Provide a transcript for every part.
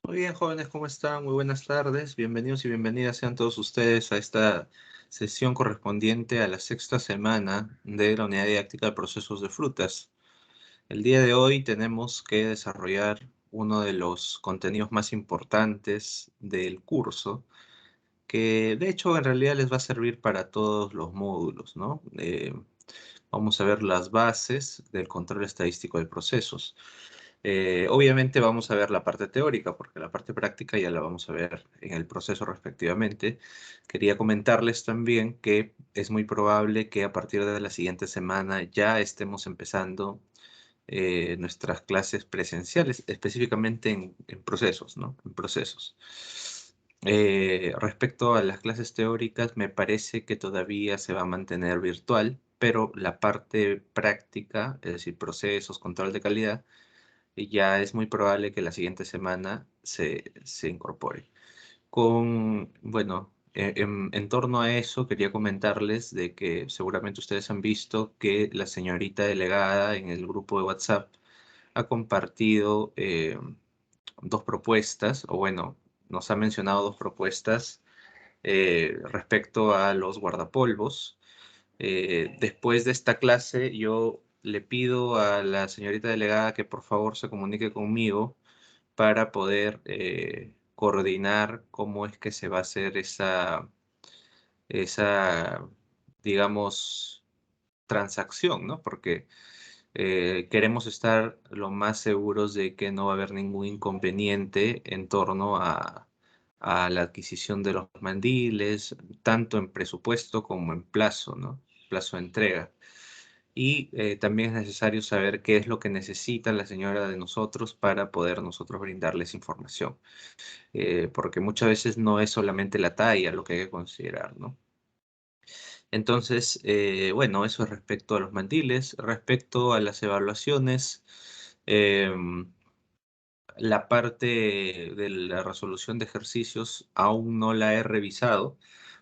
Muy bien, jóvenes, ¿cómo están? Muy buenas tardes. Bienvenidos y bienvenidas sean todos ustedes a esta sesión correspondiente a la sexta semana de la unidad didáctica de procesos de frutas. El día de hoy tenemos que desarrollar uno de los contenidos más importantes del curso, que de hecho en realidad les va a servir para todos los módulos, ¿no? Vamos a ver las bases del control estadístico de procesos. Obviamente vamos a ver la parte teórica, porque la parte práctica ya la vamos a ver en el proceso respectivamente. Quería comentarles también que es muy probable que a partir de la siguiente semana ya estemos empezando nuestras clases presenciales, específicamente en procesos, ¿no? En procesos. Respecto a las clases teóricas, me parece que todavía se va a mantener virtual, pero la parte práctica, es decir, procesos, control de calidad, y ya es muy probable que la siguiente semana se incorpore. Bueno, en torno a eso quería comentarles de que seguramente ustedes han visto que la señorita delegada en el grupo de WhatsApp ha compartido dos propuestas, o bueno, nos ha mencionado dos propuestas respecto a los guardapolvos. Después de esta clase, yo le pido a la señorita delegada que por favor se comunique conmigo para poder coordinar cómo es que se va a hacer esa, digamos, transacción, ¿no? Porque queremos estar lo más seguros de que no va a haber ningún inconveniente en torno a la adquisición de los mandiles, tanto en presupuesto como en plazo, ¿no? Plazo de entrega. Y también es necesario saber qué es lo que necesita la señora de nosotros para poder nosotros brindarles información. Porque muchas veces no es solamente la talla lo que hay que considerar, ¿no? Entonces, bueno, eso es respecto a los mandiles. Respecto a las evaluaciones, la parte de la resolución de ejercicios aún no la he revisado,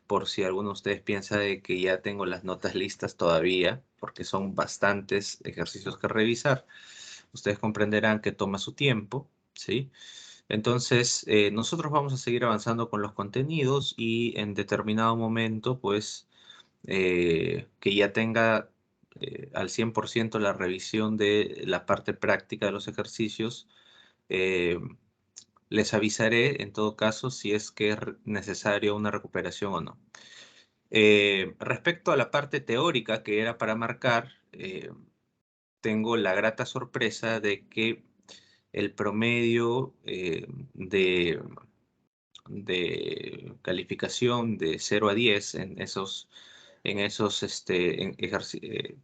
por si alguno de ustedes piensa de que ya tengo las notas listas todavía, porque son bastantes ejercicios que revisar. Ustedes comprenderán que toma su tiempo, ¿sí? Entonces, nosotros vamos a seguir avanzando con los contenidos y en determinado momento, pues, que ya tenga al 100% la revisión de la parte práctica de los ejercicios, eh, les avisaré en todo caso si es que es necesario una recuperación o no. Respecto a la parte teórica que era para marcar, tengo la grata sorpresa de que el promedio de calificación de 0 a 10 en esos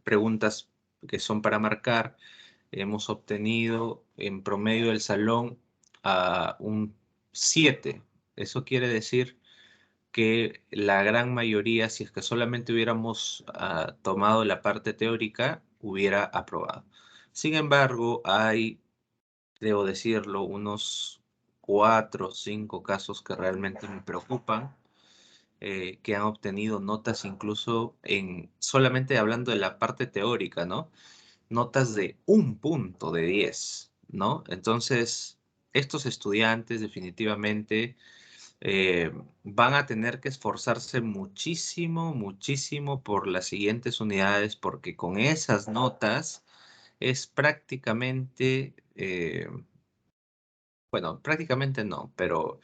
preguntas que son para marcar, hemos obtenido en promedio del salón a un 7. Eso quiere decir que la gran mayoría, si es que solamente hubiéramos tomado la parte teórica, hubiera aprobado. Sin embargo, hay, debo decirlo, unos 4 o 5 casos que realmente me preocupan, que han obtenido notas incluso solamente hablando de la parte teórica, ¿no? Notas de 1 punto de 10, ¿no? Entonces, estos estudiantes definitivamente van a tener que esforzarse muchísimo, muchísimo por las siguientes unidades, porque con esas notas es prácticamente, bueno, prácticamente no, pero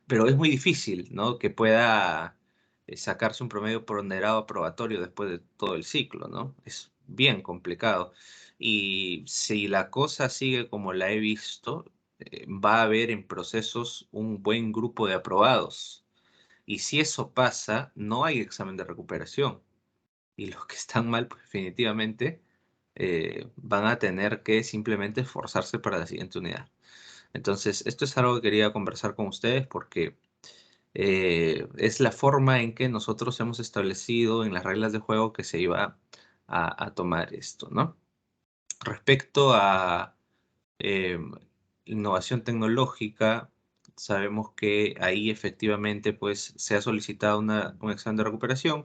es muy difícil, ¿no? Que pueda sacarse un promedio ponderado aprobatorio después de todo el ciclo, ¿no? Es bien complicado. Y si la cosa sigue como la he visto, va a haber en procesos un buen grupo de aprobados. Y si eso pasa, no hay examen de recuperación. Y los que están mal, pues definitivamente van a tener que simplemente esforzarse para la siguiente unidad. Entonces, esto es algo que quería conversar con ustedes porque es la forma en que nosotros hemos establecido en las reglas de juego que se iba a tomar esto, ¿no? Respecto a eh, innovación tecnológica, sabemos que ahí efectivamente pues se ha solicitado un examen de recuperación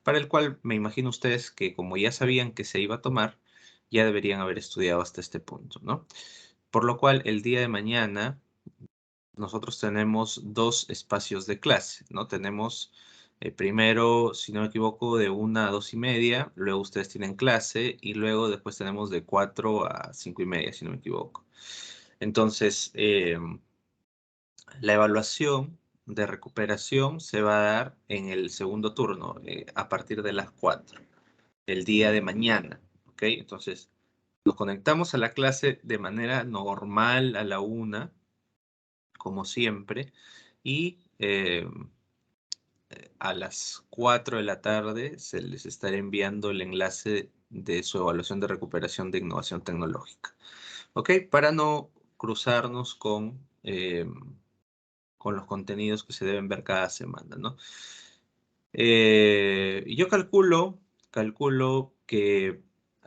para el cual me imagino ustedes que como ya sabían que se iba a tomar, ya deberían haber estudiado hasta este punto, ¿no? Por lo cual el día de mañana nosotros tenemos dos espacios de clase, ¿no? Tenemos primero, si no me equivoco, de 1 a 2:30, luego ustedes tienen clase y luego después tenemos de 4 a 5:30, si no me equivoco. Entonces, la evaluación de recuperación se va a dar en el segundo turno, a partir de las 4, el día de mañana, ¿ok? Entonces, nos conectamos a la clase de manera normal a la 1, como siempre, y a las 4 de la tarde se les estará enviando el enlace de su evaluación de recuperación de innovación tecnológica. ¿Ok? Para no cruzarnos con los contenidos que se deben ver cada semana, ¿no? Yo calculo que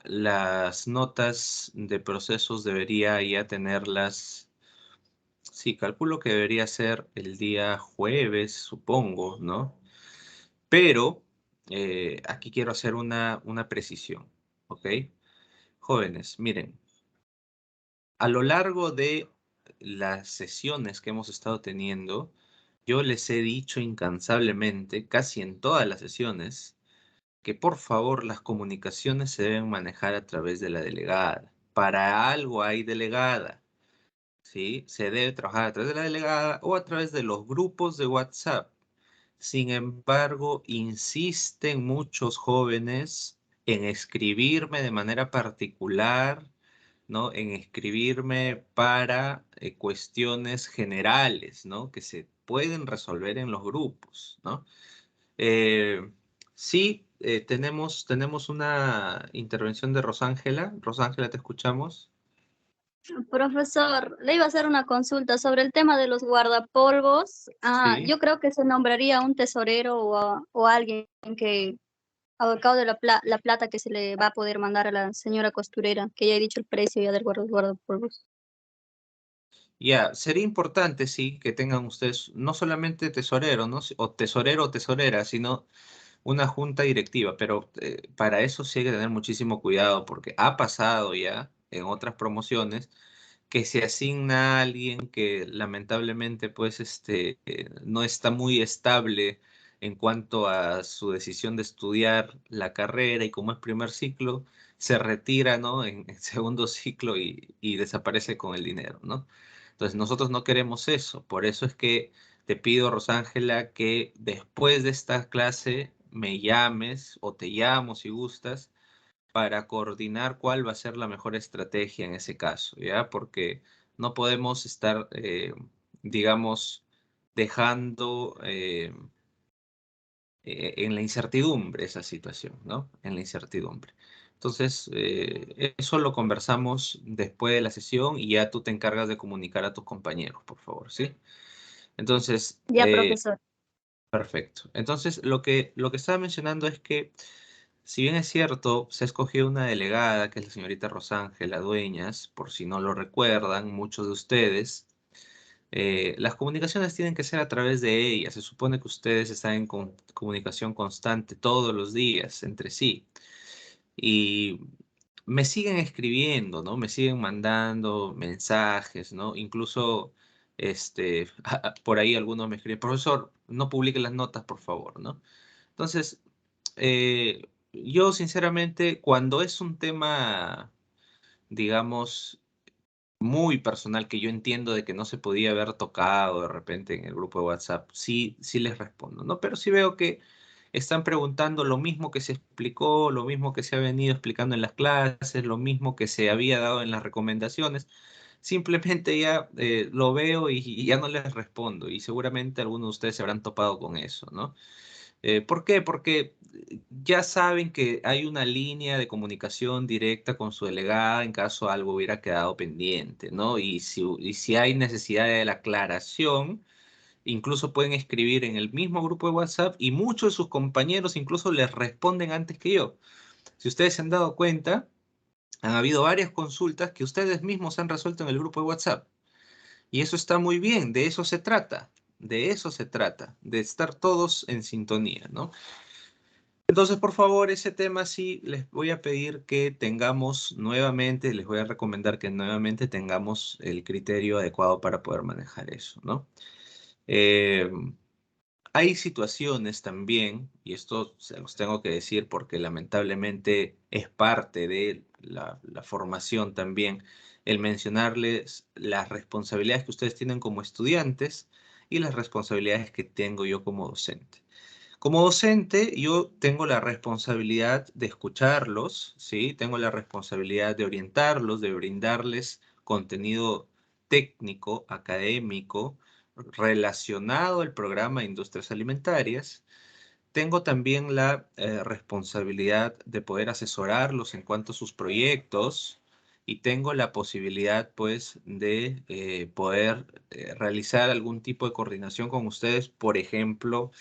las notas de procesos debería ya tenerlas. Sí, calculo que debería ser el día jueves, supongo, ¿no? Pero aquí quiero hacer una precisión, ¿ok? Jóvenes, miren, a lo largo de las sesiones que hemos estado teniendo, yo les he dicho incansablemente, casi en todas las sesiones, que por favor las comunicaciones se deben manejar a través de la delegada. Para algo hay delegada. ¿Sí? Se debe trabajar a través de la delegada o a través de los grupos de WhatsApp. Sin embargo, insisten muchos jóvenes en escribirme de manera particular, ¿no? En escribirme para cuestiones generales, ¿no? Que se pueden resolver en los grupos, ¿no? Eh, sí, tenemos una intervención de Rosángela. Rosángela, te escuchamos. Profesor, le iba a hacer una consulta sobre el tema de los guardapolvos. Sí. Yo creo que se nombraría un tesorero o alguien que, al cabo de la plata que se le va a poder mandar a la señora costurera, que ya he dicho el precio ya del guardapolvos. Ya, sería importante, sí, que tengan ustedes no solamente tesorero, ¿no? O tesorero o tesorera, sino una junta directiva, pero para eso sí hay que tener muchísimo cuidado porque ha pasado ya en otras promociones que se asigna a alguien que lamentablemente pues no está muy estable en cuanto a su decisión de estudiar la carrera y como es primer ciclo, se retira, ¿no? En segundo ciclo y desaparece con el dinero, ¿no? Entonces nosotros no queremos eso, por eso es que te pido, Rosángela, que después de esta clase me llames o te llamo si gustas para coordinar cuál va a ser la mejor estrategia en ese caso, ¿ya? Porque no podemos estar, digamos, dejando en la incertidumbre esa situación, ¿no? En la incertidumbre. Entonces, eso lo conversamos después de la sesión y ya tú te encargas de comunicar a tus compañeros, por favor, ¿sí? Entonces, Ya, profesor. perfecto. Entonces, lo que estaba mencionando es que, si bien es cierto, se ha escogido una delegada, que es la señorita Rosángela Dueñas, por si no lo recuerdan, muchos de ustedes, las comunicaciones tienen que ser a través de ella. Se supone que ustedes están en comunicación constante todos los días entre sí. Y me siguen escribiendo, ¿no? Me siguen mandando mensajes, ¿no? Incluso, por ahí algunos me escriben, profesor, no publique las notas, por favor, ¿no? Entonces, yo sinceramente, cuando es un tema, digamos, muy personal que yo entiendo de que no se podía haber tocado de repente en el grupo de WhatsApp, sí, sí les respondo, ¿no? Pero sí veo que están preguntando lo mismo que se explicó, lo mismo que se ha venido explicando en las clases, lo mismo que se había dado en las recomendaciones. Simplemente ya lo veo y ya no les respondo y seguramente algunos de ustedes se habrán topado con eso, ¿no? ¿Por qué? Porque ya saben que hay una línea de comunicación directa con su delegada en caso algo hubiera quedado pendiente, ¿no? Y si hay necesidad de la aclaración, incluso pueden escribir en el mismo grupo de WhatsApp y muchos de sus compañeros incluso les responden antes que yo. Si ustedes se han dado cuenta, han habido varias consultas que ustedes mismos han resuelto en el grupo de WhatsApp. Y eso está muy bien, de eso se trata, de eso se trata, de estar todos en sintonía, ¿no? Entonces, por favor, ese tema sí les voy a pedir que tengamos nuevamente, les voy a recomendar que nuevamente tengamos el criterio adecuado para poder manejar eso, ¿no? Eh, Hay situaciones también, y esto se los tengo que decir porque lamentablemente es parte de la formación también, el mencionarles las responsabilidades que ustedes tienen como estudiantes y las responsabilidades que tengo yo como docente. Como docente, yo tengo la responsabilidad de escucharlos, ¿sí? Tengo la responsabilidad de orientarlos, de brindarles contenido técnico, académico, relacionado al programa de Industrias Alimentarias. Tengo también la responsabilidad de poder asesorarlos en cuanto a sus proyectos y tengo la posibilidad, pues, de poder realizar algún tipo de coordinación con ustedes, por ejemplo,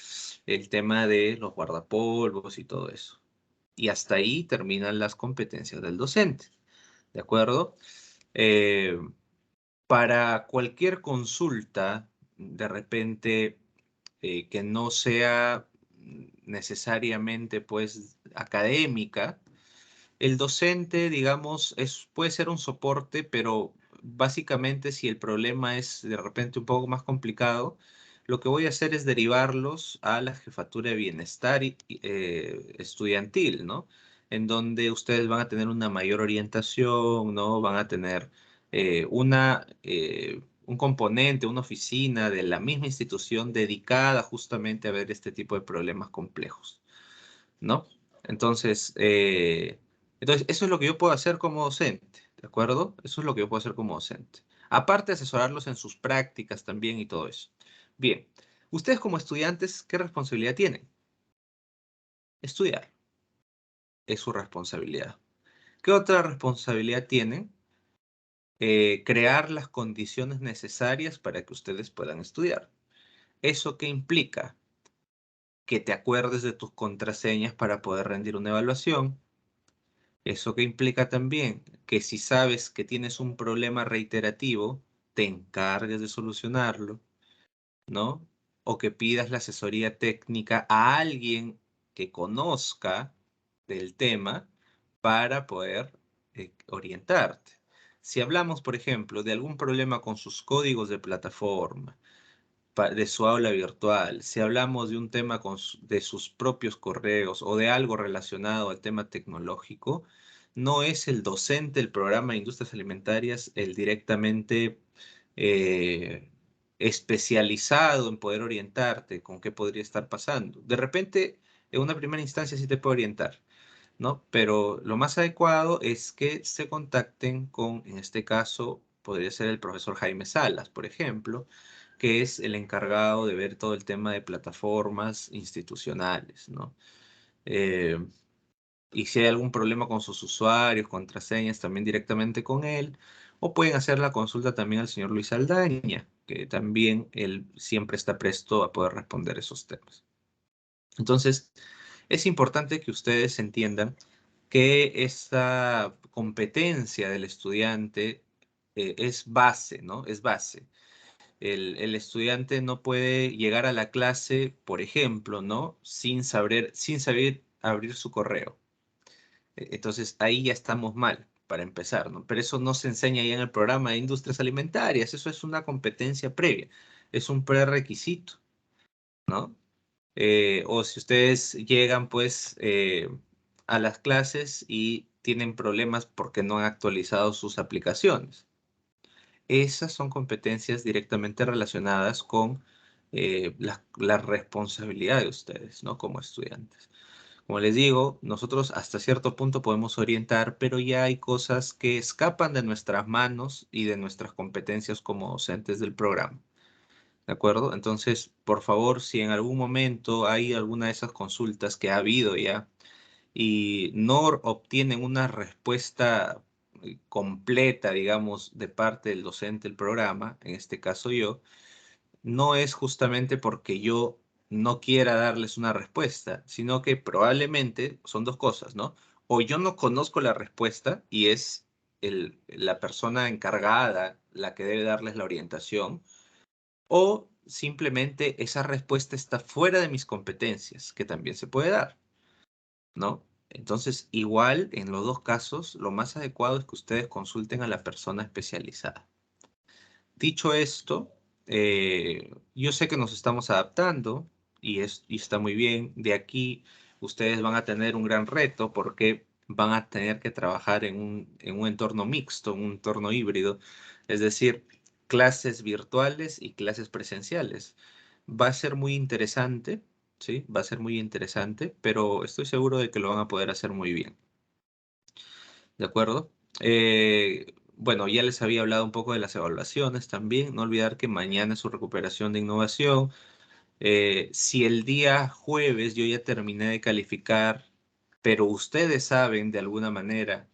el tema de los guardapolvos y todo eso. Y hasta ahí terminan las competencias del docente, ¿de acuerdo? Eh, para cualquier consulta, de repente, que no sea necesariamente pues académica, el docente, digamos, puede ser un soporte, pero básicamente si el problema es de repente un poco más complicado, lo que voy a hacer es derivarlos a la jefatura de bienestar estudiantil, ¿no? En donde ustedes van a tener una mayor orientación, ¿no? Van a tener un componente, una oficina de la misma institución dedicada justamente a ver este tipo de problemas complejos, ¿no? Entonces, eso es lo que yo puedo hacer como docente, ¿de acuerdo? Eso es lo que yo puedo hacer como docente. Aparte, asesorarlos en sus prácticas también y todo eso. Bien, ustedes como estudiantes, ¿qué responsabilidad tienen? Estudiar, es su responsabilidad. ¿Qué otra responsabilidad tienen? Crear las condiciones necesarias para que ustedes puedan estudiar. ¿Eso qué implica? Que te acuerdes de tus contraseñas para poder rendir una evaluación. Eso que implica también que si sabes que tienes un problema reiterativo, te encargues de solucionarlo, ¿no? O que pidas la asesoría técnica a alguien que conozca del tema para poder orientarte. Si hablamos, por ejemplo, de algún problema con sus códigos de plataforma, de su aula virtual, si hablamos de un tema de sus propios correos o de algo relacionado al tema tecnológico, no es el docente del programa de Industrias Alimentarias el directamente eh, especializado en poder orientarte con qué podría estar pasando. De repente, en una primera instancia sí te puede orientar, ¿no? Pero lo más adecuado es que se contacten con, en este caso, podría ser el profesor Jaime Salas, por ejemplo, que es el encargado de ver todo el tema de plataformas institucionales, ¿no? Eh, y si hay algún problema con sus usuarios, contraseñas, también directamente con él, o pueden hacer la consulta también al señor Luis Aldaña, que también él siempre está presto a poder responder esos temas. Entonces, es importante que ustedes entiendan que esta competencia del estudiante es base, ¿no? Es base. El estudiante no puede llegar a la clase, por ejemplo, ¿no? Sin saber abrir su correo. Entonces, ahí ya estamos mal, para empezar, ¿no? Pero eso no se enseña ya en el programa de Industrias Alimentarias, eso es una competencia previa, es un prerequisito, ¿no? O si ustedes llegan pues a las clases y tienen problemas porque no han actualizado sus aplicaciones. Esas son competencias directamente relacionadas con la responsabilidad de ustedes, ¿no? Como estudiantes. Como les digo, nosotros hasta cierto punto podemos orientar, pero ya hay cosas que escapan de nuestras manos y de nuestras competencias como docentes del programa. ¿De acuerdo? Entonces, por favor, si en algún momento hay alguna de esas consultas que ha habido ya y no obtienen una respuesta completa, digamos, de parte del docente del programa, en este caso yo, no es justamente porque yo no quiera darles una respuesta, sino que probablemente son dos cosas, ¿no? O yo no conozco la respuesta y es la persona encargada la que debe darles la orientación, o simplemente esa respuesta está fuera de mis competencias, que también se puede dar. ¿no? Entonces, igual, en los dos casos, lo más adecuado es que ustedes consulten a la persona especializada. Dicho esto, yo sé que nos estamos adaptando y está muy bien. De aquí, ustedes van a tener un gran reto porque van a tener que trabajar en un entorno mixto, un entorno híbrido, es decir, clases virtuales y clases presenciales. Va a ser muy interesante, ¿sí? Va a ser muy interesante, pero estoy seguro de que lo van a poder hacer muy bien. ¿De acuerdo? Bueno, ya les había hablado un poco de las evaluaciones también. No olvidar que mañana es su recuperación de innovación. Si el día jueves yo ya terminé de calificar, pero ustedes saben de alguna manera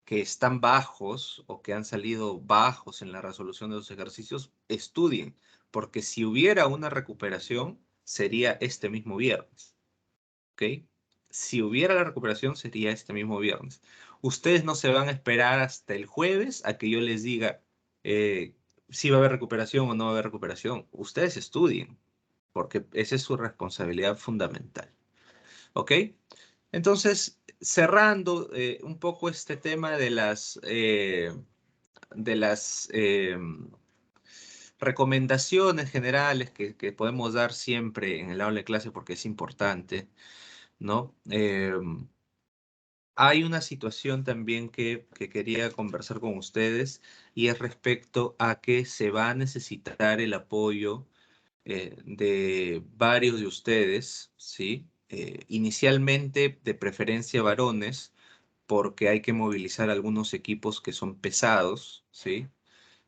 que están bajos o que han salido bajos en la resolución de los ejercicios, estudien, porque si hubiera una recuperación, sería este mismo viernes. ¿Ok? Si hubiera la recuperación, sería este mismo viernes. Ustedes no se van a esperar hasta el jueves a que yo les diga si va a haber recuperación o no va a haber recuperación. Ustedes estudien, porque esa es su responsabilidad fundamental. ¿Ok? Entonces, cerrando un poco este tema de las recomendaciones generales que podemos dar siempre en el aula de clase porque es importante, ¿no? Hay una situación también que quería conversar con ustedes y es respecto a que se va a necesitar el apoyo de varios de ustedes, ¿sí? Inicialmente, de preferencia varones, porque hay que movilizar algunos equipos que son pesados, ¿sí?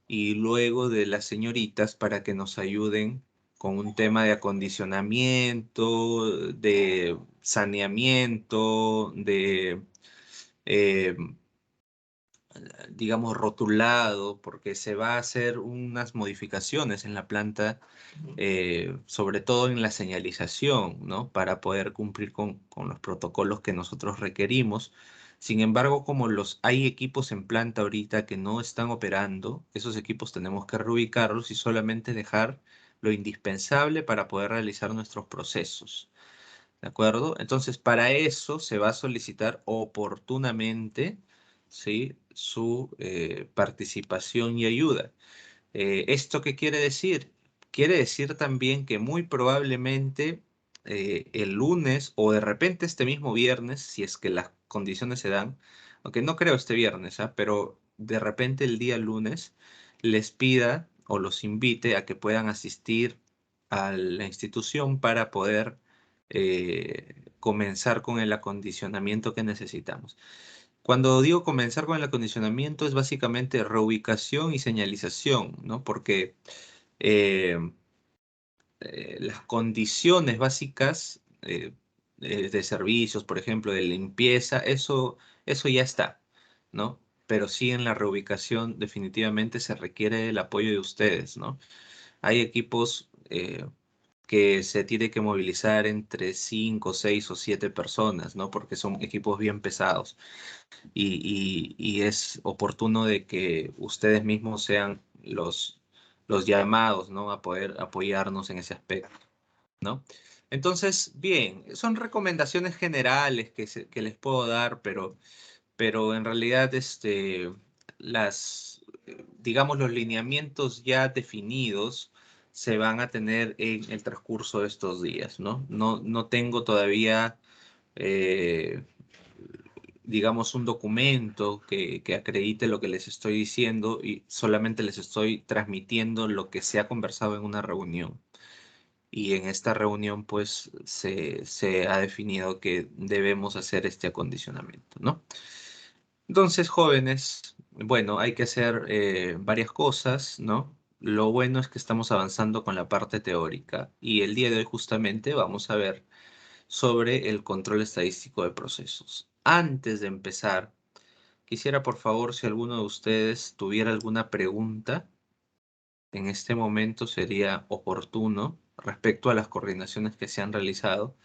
Y luego de las señoritas para que nos ayuden con un tema de acondicionamiento, de saneamiento, de eh, digamos, rotulado, porque se va a hacer unas modificaciones en la planta, sobre todo en la señalización, ¿no? Para poder cumplir con los protocolos que nosotros requerimos. Sin embargo, como hay equipos en planta ahorita que no están operando, esos equipos tenemos que reubicarlos y solamente dejar lo indispensable para poder realizar nuestros procesos. ¿De acuerdo? Entonces, para eso se va a solicitar oportunamente, ¿sí? Su participación y ayuda. ¿Esto qué quiere decir? Quiere decir también que muy probablemente el lunes o de repente este mismo viernes, si es que las condiciones se dan, aunque no creo este viernes, ¿ah? Pero de repente el día lunes les pida o los invite a que puedan asistir a la institución para poder comenzar con el acondicionamiento que necesitamos. Cuando digo comenzar con el acondicionamiento es básicamente reubicación y señalización, ¿no? Porque eh, las condiciones básicas de servicios, por ejemplo, de limpieza, eso ya está, ¿no? Pero sí en la reubicación definitivamente se requiere el apoyo de ustedes, ¿no? Hay equipos que se tiene que movilizar entre 5, 6 o 7 personas, ¿no? Porque son equipos bien pesados y es oportuno de que ustedes mismos sean los llamados, ¿no? A poder apoyarnos en ese aspecto, ¿no? Entonces, bien, son recomendaciones generales que les puedo dar, pero en realidad digamos, los lineamientos ya definidos se van a tener en el transcurso de estos días, ¿no? No tengo todavía, eh, digamos, un documento que acredite lo que les estoy diciendo y solamente les estoy transmitiendo lo que se ha conversado en una reunión. Y en esta reunión, pues, se ha definido que debemos hacer este acondicionamiento, ¿no? Entonces, jóvenes, bueno, hay que hacer varias cosas, ¿no? Lo bueno es que estamos avanzando con la parte teórica y el día de hoy justamente vamos a ver sobre el control estadístico de procesos. Antes de empezar, quisiera por favor, si alguno de ustedes tuviera alguna pregunta, en este momento sería oportuno respecto a las coordinaciones que se han realizado,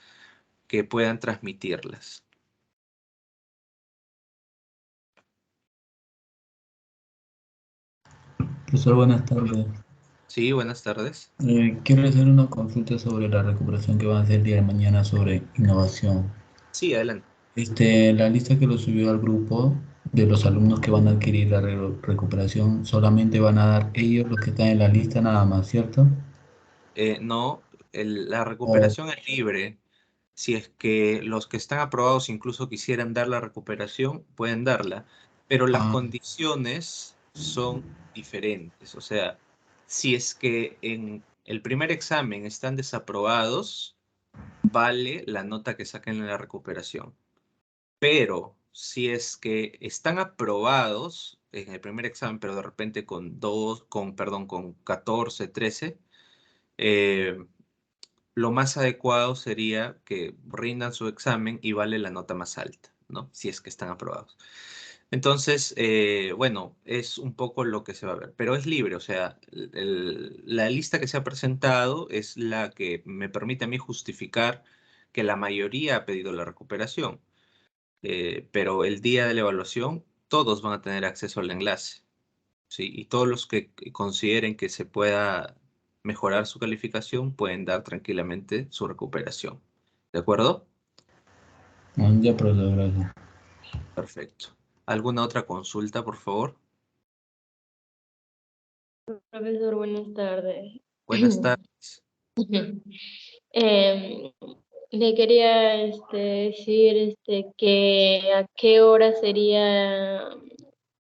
que puedan transmitirlas. Profesor, buenas tardes. Sí, buenas tardes. Quiero hacer una consulta sobre la recuperación que va a hacer el día de mañana sobre innovación. Sí, adelante. La lista que lo subió al grupo de los alumnos que van a adquirir la recuperación, solamente van a dar ellos los que están en la lista nada más, ¿cierto? No, la O, recuperación es libre. Si es que los que están aprobados incluso quisieran dar la recuperación, pueden darla, pero las ah, condiciones son diferentes. O sea, si es que en el primer examen están desaprobados, vale la nota que saquen en la recuperación. Pero si es que están aprobados en el primer examen, pero de repente con 14, 13, eh, lo más adecuado sería que rindan su examen y vale la nota más alta, ¿no? Si es que están aprobados. Entonces, bueno, es un poco lo que se va a ver, pero es libre, o sea, la lista que se ha presentado es la que me permite a mí justificar que la mayoría ha pedido la recuperación, pero el día de la evaluación todos van a tener acceso al enlace. ¿Sí? Y todos los que consideren que se pueda mejorar su calificación pueden dar tranquilamente su recuperación. ¿De acuerdo? ya, profesor, gracias. Perfecto. ¿Alguna otra consulta, por favor? Profesor, buenas tardes. Buenas tardes. Em, Le quería decir que a qué hora sería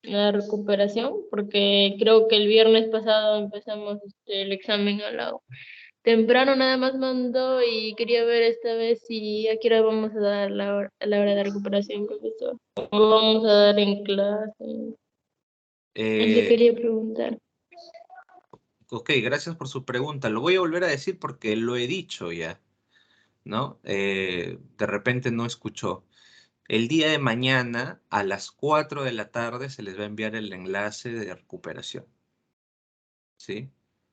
la recuperación, porque creo que el viernes pasado empezamos el examen a la temprano, nada más mandó y quería ver esta vez si a qué hora vamos a dar la hora de recuperación, profesor. O vamos a dar en clase. Le Eh, quería preguntar. ok, gracias por su pregunta. Lo voy a volver a decir porque lo he dicho ya, ¿no? De repente no escuchó. El día de mañana a las 4 de la tarde se les va a enviar el enlace de recuperación, ¿sí?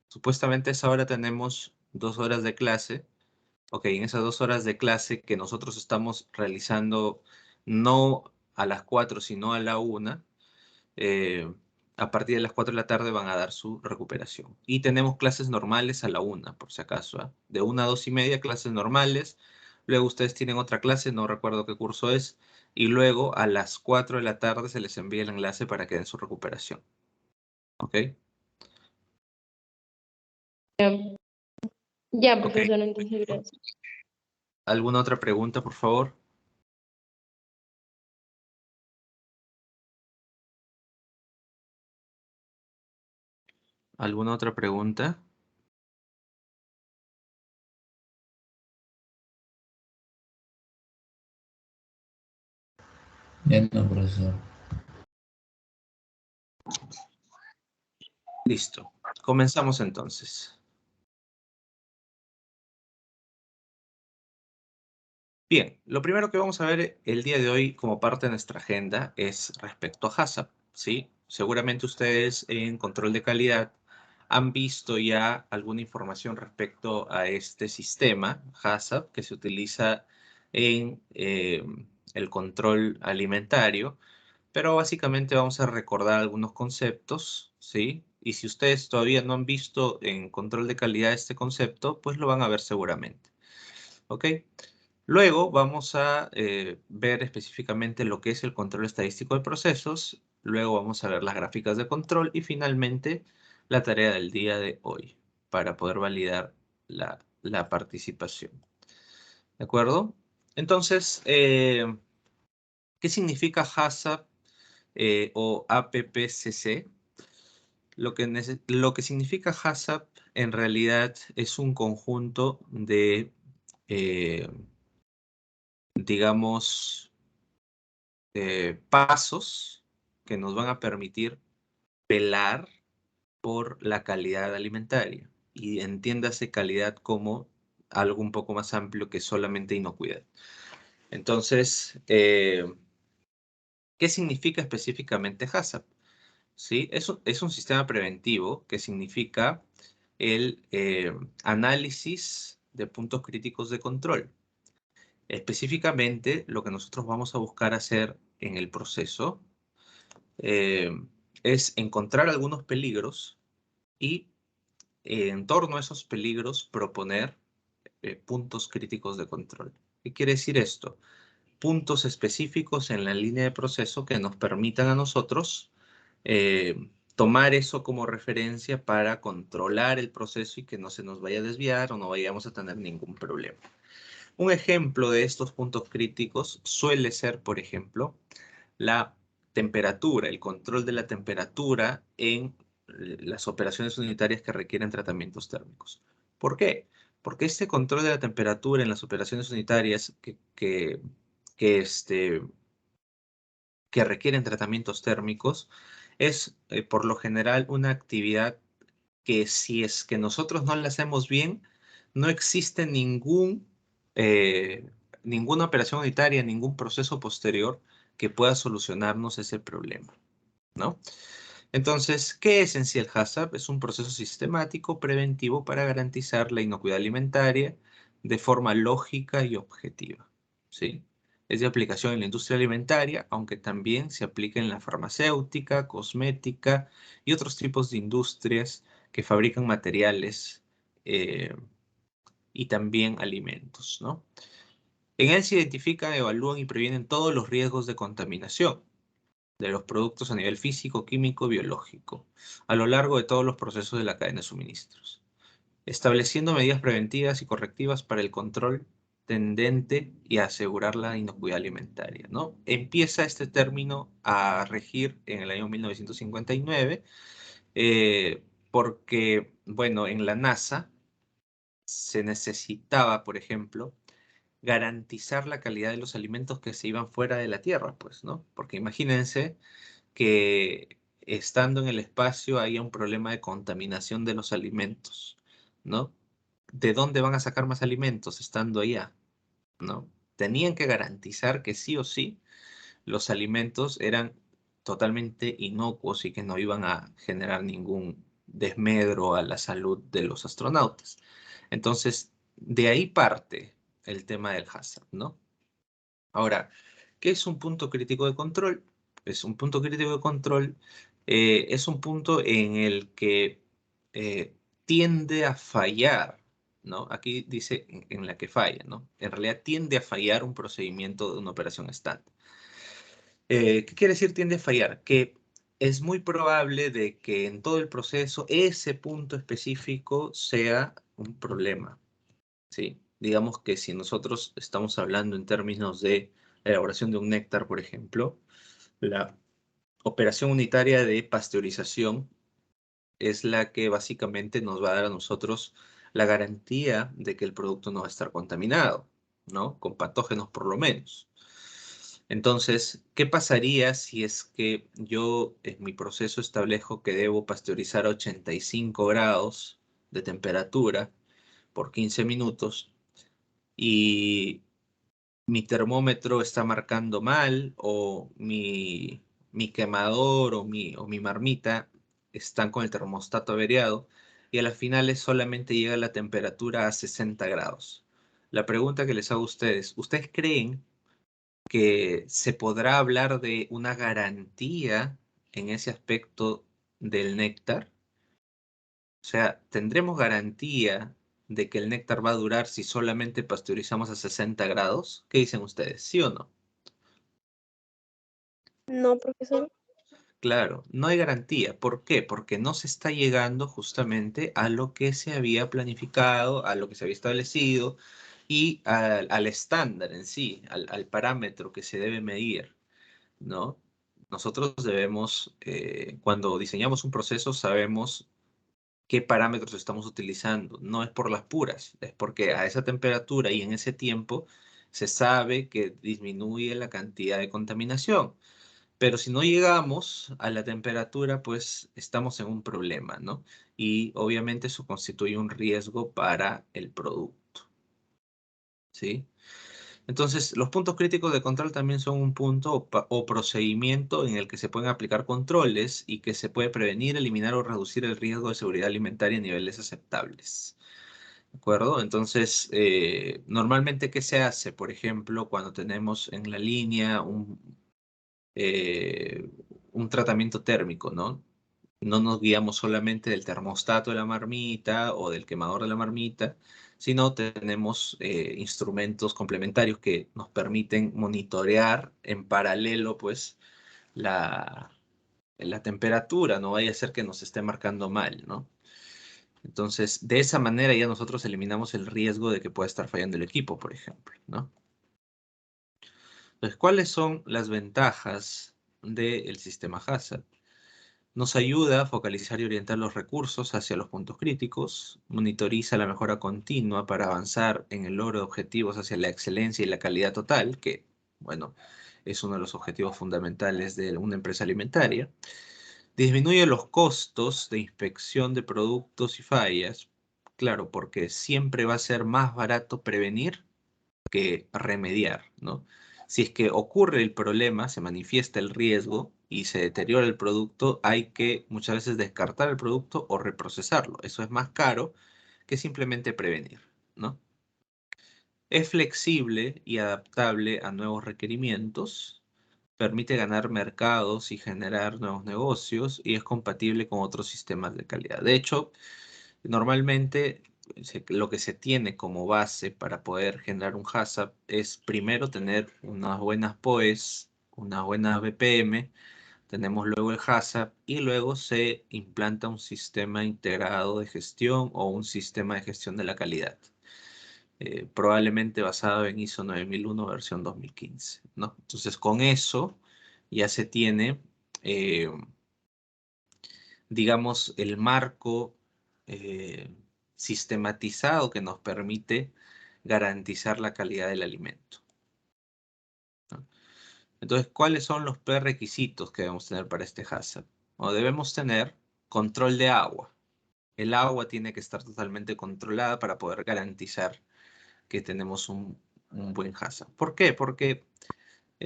Supuestamente a esa hora tenemos 2 horas de clase. Ok, en esas 2 horas de clase que nosotros estamos realizando no a las 4, sino a la 1, eh, a partir de las 4 de la tarde van a dar su recuperación. Y tenemos clases normales a la 1, por si acaso, ¿ah? De 1 a 2:30, clases normales. Luego ustedes tienen otra clase, no recuerdo qué curso es. Y luego a las 4 de la tarde se les envía el enlace para que den su recuperación. ¿Ok? Ya, Ok. profesor, entonces gracias. ¿Alguna otra pregunta, por favor? ¿Alguna otra pregunta? Ya no, profesor. Listo. Comenzamos entonces. Bien, lo primero que vamos a ver el día de hoy como parte de nuestra agenda es respecto a HACCP, ¿sí? Seguramente ustedes en control de calidad han visto ya alguna información respecto a este sistema HACCP que se utiliza en el control alimentario, pero básicamente vamos a recordar algunos conceptos, ¿sí? Y si ustedes todavía no han visto en control de calidad este concepto, pues lo van a ver seguramente, ¿ok? Luego vamos a ver específicamente lo que es el control estadístico de procesos. Luego vamos a ver las gráficas de control y finalmente la tarea del día de hoy para poder validar la participación. ¿De acuerdo? Entonces, ¿qué significa HACCP o APPCC? Lo que significa HACCP en realidad es un conjunto de, eh, digamos, pasos que nos van a permitir velar por la calidad alimentaria. Y entiéndase calidad como algo un poco más amplio que solamente inocuidad. Entonces, ¿qué significa específicamente HACCP? ¿Sí? Es un sistema preventivo que significa el análisis de puntos críticos de control. Específicamente, lo que nosotros vamos a buscar hacer en el proceso eh, es encontrar algunos peligros y en torno a esos peligros proponer puntos críticos de control. ¿Qué quiere decir esto? puntos específicos en la línea de proceso que nos permitan a nosotros tomar eso como referencia para controlar el proceso y que no se nos vaya a desviar o no vayamos a tener ningún problema. Un ejemplo de estos puntos críticos suele ser, por ejemplo, la temperatura, el control de la temperatura en las operaciones unitarias que requieren tratamientos térmicos. ¿Por qué? Porque este control de la temperatura en las operaciones unitarias que requieren tratamientos térmicos es por lo general una actividad que si es que nosotros no la hacemos bien, no existe ninguna operación unitaria, ningún proceso posterior que pueda solucionarnos ese problema, ¿no? Entonces, ¿qué es en sí el HACCP? Es un proceso sistemático preventivo para garantizar la inocuidad alimentaria de forma lógica y objetiva, ¿sí? Es de aplicación en la industria alimentaria, aunque también se aplica en la farmacéutica, cosmética y otros tipos de industrias que fabrican materiales y también alimentos, ¿no? En él se identifican, evalúan y previenen todos los riesgos de contaminación de los productos a nivel físico, químico, biológico, a lo largo de todos los procesos de la cadena de suministros, estableciendo medidas preventivas y correctivas para el control tendente y a asegurar la inocuidad alimentaria, ¿no? Empieza este término a regir en el año 1959 porque, bueno, en la NASA se necesitaba, por ejemplo, garantizar la calidad de los alimentos que se iban fuera de la Tierra, pues, ¿no? Porque imagínense que estando en el espacio haya un problema de contaminación de los alimentos, ¿no? ¿De dónde van a sacar más alimentos estando allá, ¿no? Tenían que garantizar que sí o sí los alimentos eran totalmente inocuos y que no iban a generar ningún desmedro a la salud de los astronautas. Entonces, de ahí parte el tema del HACCP, ¿no? Ahora, ¿qué es un punto crítico de control? Es un punto crítico de control, es un punto en el que tiende a fallar, ¿no? Aquí dice en la que falla, ¿no? En realidad tiende a fallar un procedimiento de una operación estándar. ¿Qué quiere decir tiende a fallar? Que es muy probable de que en todo el proceso ese punto específico sea un problema, ¿sí? Digamos que si nosotros estamos hablando en términos de la elaboración de un néctar, por ejemplo, la operación unitaria de pasteurización es la que básicamente nos va a dar a nosotros la garantía de que el producto no va a estar contaminado, ¿no? Con patógenos por lo menos. Entonces, ¿qué pasaría si es que yo en mi proceso establezco que debo pasteurizar a 85 grados de temperatura por 15 minutos y mi termómetro está marcando mal o mi quemador o mi marmita están con el termostato averiado y a las finales solamente llega la temperatura a 60 grados? La pregunta que les hago a ustedes, ¿ustedes creen que se podrá hablar de una garantía en ese aspecto del néctar? O sea, ¿tendremos garantía de que el néctar va a durar si solamente pasteurizamos a 60 grados? ¿Qué dicen ustedes? ¿Sí o no? No, profesor. Claro, no hay garantía. ¿Por qué? Porque no se está llegando justamente a lo que se había planificado, a lo que se había establecido y al estándar en sí, al parámetro que se debe medir, ¿no? Nosotros debemos, cuando diseñamos un proceso, sabemos qué parámetros estamos utilizando. No es por las puras, es porque a esa temperatura y en ese tiempo se sabe que disminuye la cantidad de contaminación. Pero si no llegamos a la temperatura, pues estamos en un problema, ¿no? Y obviamente eso constituye un riesgo para el producto, ¿sí? Entonces, los puntos críticos de control también son un punto o procedimiento en el que se pueden aplicar controles y que se puede prevenir, eliminar o reducir el riesgo de seguridad alimentaria a niveles aceptables. ¿De acuerdo? Entonces, normalmente, ¿qué se hace? Por ejemplo, cuando tenemos en la línea un tratamiento térmico, ¿no? No nos guiamos solamente del termostato de la marmita o del quemador de la marmita, sino tenemos instrumentos complementarios que nos permiten monitorear en paralelo, pues, la temperatura, no vaya a ser que nos esté marcando mal, ¿no? Entonces, de esa manera ya nosotros eliminamos el riesgo de que pueda estar fallando el equipo, por ejemplo, ¿no? Entonces, ¿cuáles son las ventajas del sistema HACCP? Nos ayuda a focalizar y orientar los recursos hacia los puntos críticos, monitoriza la mejora continua para avanzar en el logro de objetivos hacia la excelencia y la calidad total, que, bueno, es uno de los objetivos fundamentales de una empresa alimentaria. Disminuye los costos de inspección de productos y fallas, claro, porque siempre va a ser más barato prevenir que remediar, ¿no? Si es que ocurre el problema, se manifiesta el riesgo y se deteriora el producto, hay que muchas veces descartar el producto o reprocesarlo. Eso es más caro que simplemente prevenir, ¿no? Es flexible y adaptable a nuevos requerimientos, permite ganar mercados y generar nuevos negocios y es compatible con otros sistemas de calidad. De hecho, normalmente lo que se tiene como base para poder generar un HACCP es primero tener unas buenas POEs, unas buenas BPM, tenemos luego el HACCP y luego se implanta un sistema integrado de gestión o un sistema de gestión de la calidad. Probablemente basado en ISO 9001 versión 2015, ¿no? Entonces con eso ya se tiene, digamos, el marco sistematizado que nos permite garantizar la calidad del alimento, ¿no? Entonces, ¿cuáles son los prerequisitos que debemos tener para este HACCP? O debemos tener control de agua. El agua tiene que estar totalmente controlada para poder garantizar que tenemos un buen HACCP. ¿Por qué? Porque,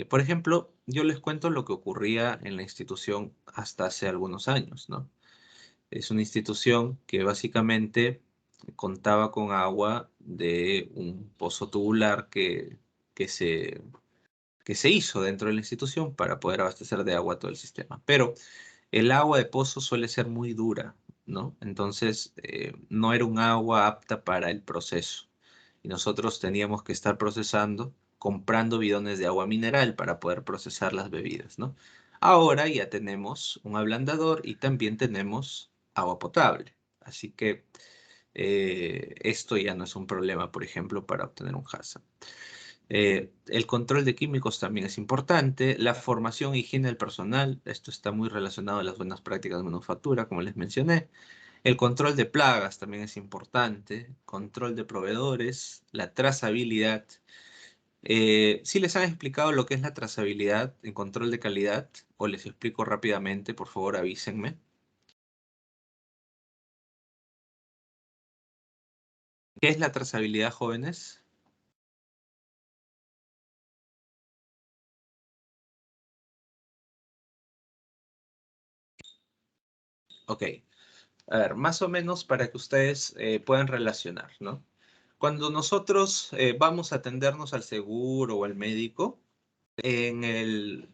por ejemplo, yo les cuento lo que ocurría en la institución hasta hace algunos años, ¿no? Es una institución que básicamente contaba con agua de un pozo tubular que se, que se hizo dentro de la institución para poder abastecer de agua todo el sistema. Pero el agua de pozo suele ser muy dura, ¿no? Entonces, no era un agua apta para el proceso. Y nosotros teníamos que estar procesando, comprando bidones de agua mineral para poder procesar las bebidas, ¿no? Ahora ya tenemos un ablandador y también tenemos agua potable. Así que esto ya no es un problema, por ejemplo, para obtener un HACCP. El control de químicos también es importante. La formación e higiene del personal. Esto está muy relacionado a las buenas prácticas de manufactura, como les mencioné. El control de plagas también es importante. Control de proveedores. La trazabilidad. ¿Sí les han explicado lo que es la trazabilidad en control de calidad? O les explico rápidamente, por favor avísenme. ¿Qué es la trazabilidad, jóvenes? Ok. A ver, más o menos para que ustedes puedan relacionar, ¿no? Cuando nosotros vamos a atendernos al seguro o al médico, en el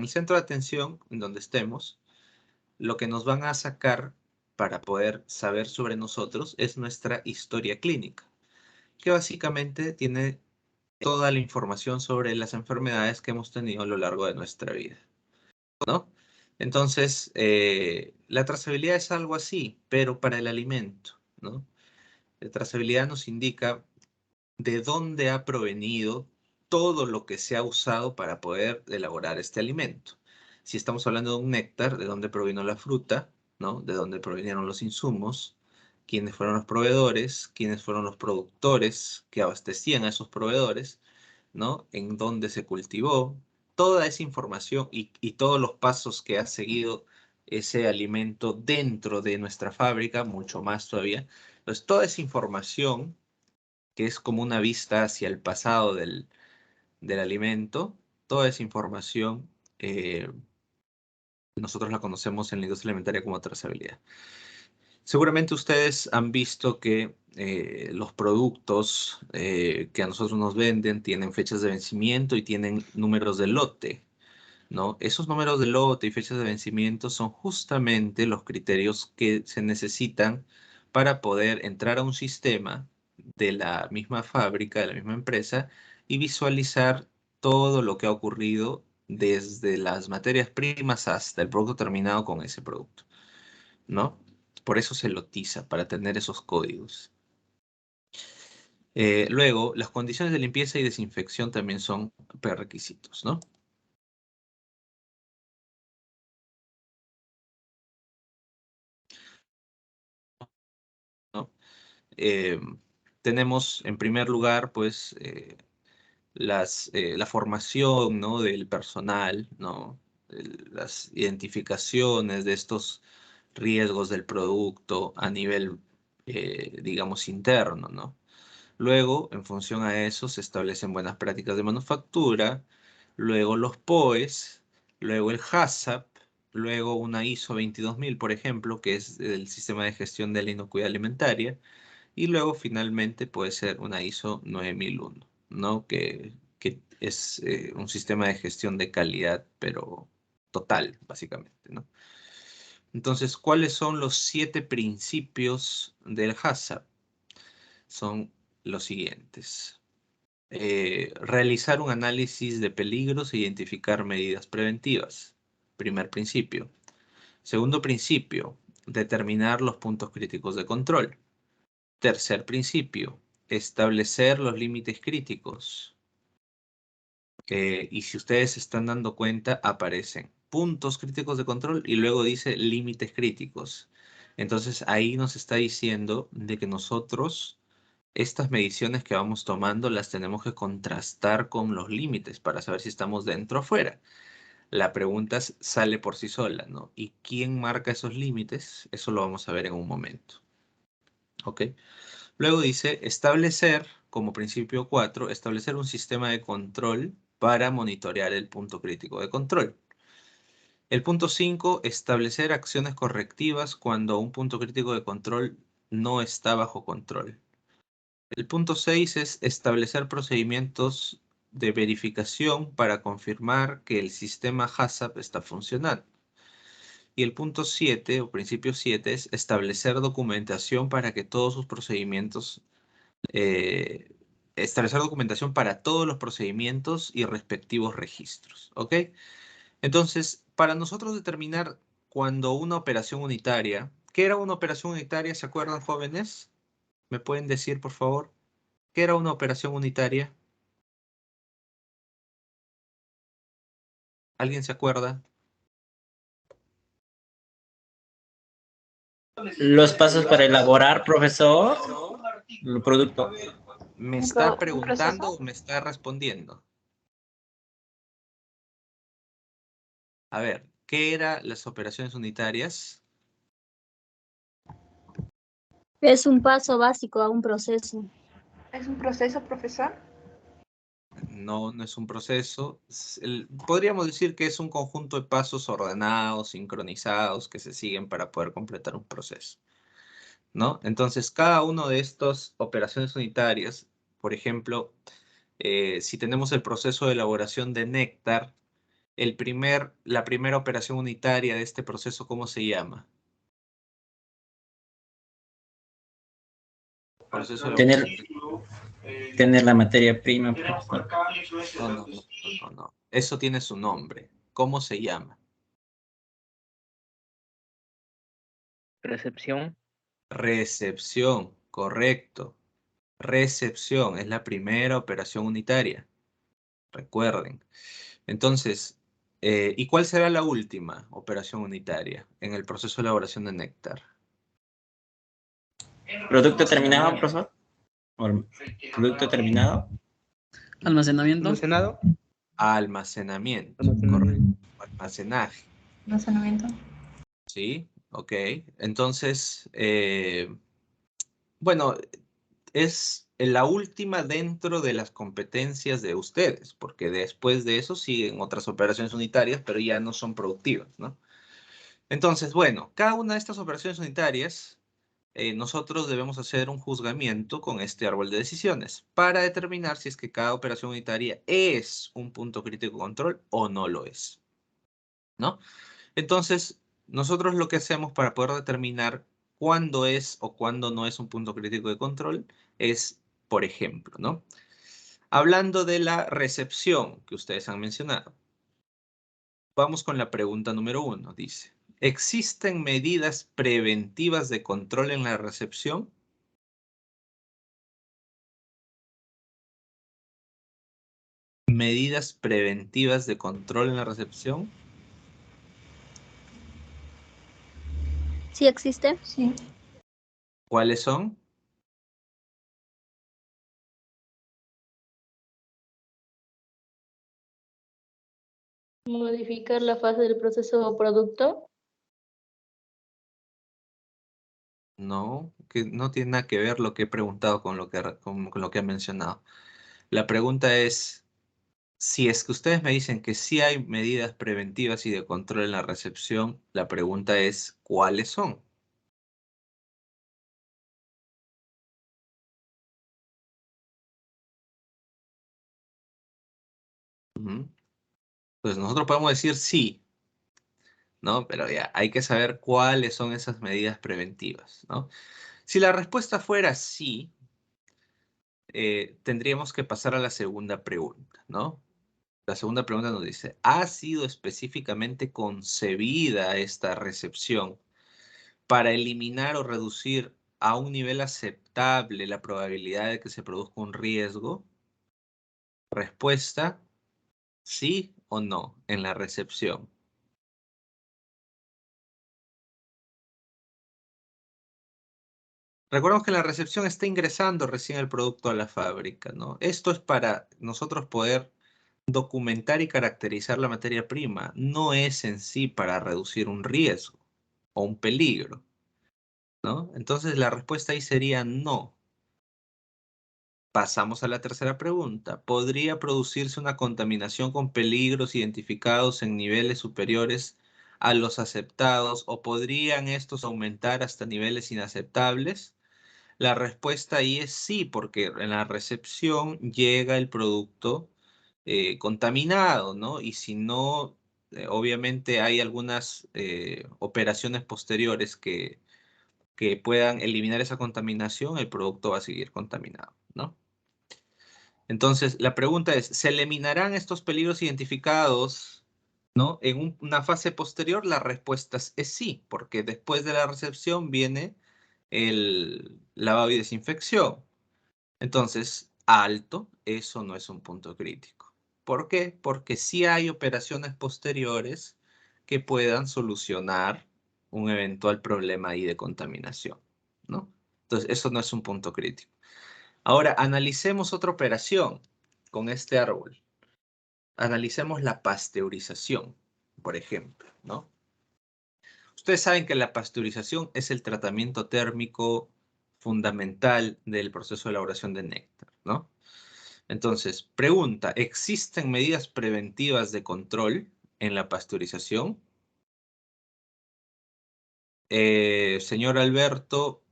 centro de atención, en donde estemos, lo que nos van a sacar para poder saber sobre nosotros es nuestra historia clínica, que básicamente tiene toda la información sobre las enfermedades que hemos tenido a lo largo de nuestra vida, ¿no? Entonces, la trazabilidad es algo así, pero para el alimento, ¿no? La trazabilidad nos indica de dónde ha provenido todo lo que se ha usado para poder elaborar este alimento. Si estamos hablando de un néctar, de dónde provino la fruta, ¿no? De dónde provinieron los insumos, quiénes fueron los proveedores, quiénes fueron los productores que abastecían a esos proveedores, ¿no? En dónde se cultivó, toda esa información y todos los pasos que ha seguido ese alimento dentro de nuestra fábrica, mucho más todavía. Entonces, toda esa información que es como una vista hacia el pasado del alimento, toda esa información nosotros la conocemos en la industria alimentaria como trazabilidad. Seguramente ustedes han visto que los productos que a nosotros nos venden tienen fechas de vencimiento y tienen números de lote, ¿no? Esos números de lote y fechas de vencimiento son justamente los criterios que se necesitan para poder entrar a un sistema de la misma fábrica, de la misma empresa, y visualizar todo lo que ha ocurrido desde las materias primas hasta el producto terminado con ese producto, ¿no? Por eso se lotiza, para tener esos códigos. Luego, las condiciones de limpieza y desinfección también son prerequisitos, ¿no? Eh, tenemos en primer lugar, pues, la formación, ¿no?, del personal, ¿no? Las identificaciones de estos riesgos del producto a nivel, digamos, interno, ¿no? Luego, en función a eso, se establecen buenas prácticas de manufactura, luego los POEs, luego el HACCP, luego una ISO 22000, por ejemplo, que es el sistema de gestión de la inocuidad alimentaria, y luego finalmente puede ser una ISO 9001, ¿no? Que es un sistema de gestión de calidad, pero total, básicamente, ¿no? Entonces, ¿cuáles son los 7 principios del HACCP? Son los siguientes. Realizar un análisis de peligros e identificar medidas preventivas. Primer principio. Segundo principio, determinar los puntos críticos de control. Tercer principio, establecer los límites críticos. Y si ustedes se están dando cuenta, aparecen puntos críticos de control y luego dice límites críticos. Entonces ahí nos está diciendo de que nosotros estas mediciones que vamos tomando las tenemos que contrastar con los límites para saber si estamos dentro o fuera. La pregunta sale por sí sola, ¿no? ¿Y quién marca esos límites? Eso lo vamos a ver en un momento. ¿Ok? Luego dice establecer, como principio 4, establecer un sistema de control para monitorear el punto crítico de control. El punto 5, establecer acciones correctivas cuando un punto crítico de control no está bajo control. El punto 6 es establecer procedimientos de verificación para confirmar que el sistema HACCP está funcionando. Y el punto 7, o principio 7, es establecer documentación para que todos sus procedimientos, establecer documentación para todos los procedimientos y respectivos registros. ¿Ok? Entonces, para nosotros determinar cuando una operación unitaria, ¿qué era una operación unitaria? ¿Se acuerdan, jóvenes? ¿Me pueden decir, por favor? ¿Qué era una operación unitaria? ¿Alguien se acuerda? Los pasos para elaborar, profesor, el producto. ¿Me está preguntando o me está respondiendo? A ver, ¿qué eran las operaciones unitarias? Es un paso básico a un proceso. ¿Es un proceso, profesor? No, no es un proceso. Podríamos decir que es un conjunto de pasos ordenados, sincronizados, que se siguen para poder completar un proceso, ¿no? Entonces, cada una de estas operaciones unitarias, por ejemplo, si tenemos el proceso de elaboración de néctar, la primera operación unitaria de este proceso, ¿cómo se llama? Proceso de Tener la materia prima. No. Eso tiene su nombre. ¿Cómo se llama? Recepción. Recepción, correcto. Recepción es la primera operación unitaria. Recuerden. Entonces, ¿y cuál será la última operación unitaria en el proceso de elaboración de néctar? ¿Producto terminado, profesor? ¿O el producto terminado? Almacenamiento. Almacenado. Almacenamiento, correcto. Almacenaje. Almacenamiento. Sí, ok. Entonces, bueno, es la última dentro de las competencias de ustedes, porque después de eso siguen otras operaciones unitarias, pero ya no son productivas, ¿no? Entonces, bueno, cada una de estas operaciones unitarias, nosotros debemos hacer un juzgamiento con este árbol de decisiones para determinar si es que cada operación unitaria es un punto crítico de control o no lo es, ¿no? Entonces, nosotros lo que hacemos para poder determinar cuándo es o cuándo no es un punto crítico de control es por ejemplo, ¿no? Hablando de la recepción que ustedes han mencionado. Vamos con la pregunta número 1. Dice, ¿existen medidas preventivas de control en la recepción? ¿Medidas preventivas de control en la recepción? ¿Sí existe? Sí. ¿Cuáles son? Modificar la fase del proceso o producto. No, que no tiene nada que ver lo que he preguntado con lo que he mencionado. La pregunta es, si es que ustedes me dicen que sí hay medidas preventivas y de control en la recepción, la pregunta es, ¿cuáles son? Ujú. Pues nosotros podemos decir sí, ¿no? Pero ya, hay que saber cuáles son esas medidas preventivas, ¿no? Si la respuesta fuera sí, tendríamos que pasar a la segunda pregunta, ¿no? La segunda pregunta nos dice, ¿ha sido específicamente concebida esta recepción para eliminar o reducir a un nivel aceptable la probabilidad de que se produzca un riesgo? Respuesta, sí o no en la recepción. Recordemos que en la recepción está ingresando recién el producto a la fábrica, ¿no? Esto es para nosotros poder documentar y caracterizar la materia prima. No es en sí para reducir un riesgo o un peligro, ¿no? Entonces la respuesta ahí sería no. Pasamos a la tercera pregunta. ¿Podría producirse una contaminación con peligros identificados en niveles superiores a los aceptados o podrían estos aumentar hasta niveles inaceptables? La respuesta ahí es sí, porque en la recepción llega el producto contaminado, ¿no? Y si no, obviamente hay algunas operaciones posteriores que puedan eliminar esa contaminación, el producto va a seguir contaminado, ¿no? Entonces, la pregunta es, ¿se eliminarán estos peligros identificados, ¿no? En una fase posterior? La respuesta es sí, porque después de la recepción viene el lavado y desinfección. Entonces, alto, eso no es un punto crítico. ¿Por qué? Porque sí hay operaciones posteriores que puedan solucionar un eventual problema ahí de contaminación, ¿no? Entonces, eso no es un punto crítico. Ahora, analicemos otra operación con este árbol. Analicemos la pasteurización, por ejemplo, ¿no? Ustedes saben que la pasteurización es el tratamiento térmico fundamental del proceso de elaboración de néctar, ¿no? Entonces, pregunta, ¿existen medidas preventivas de control en la pasteurización? Señor Alberto,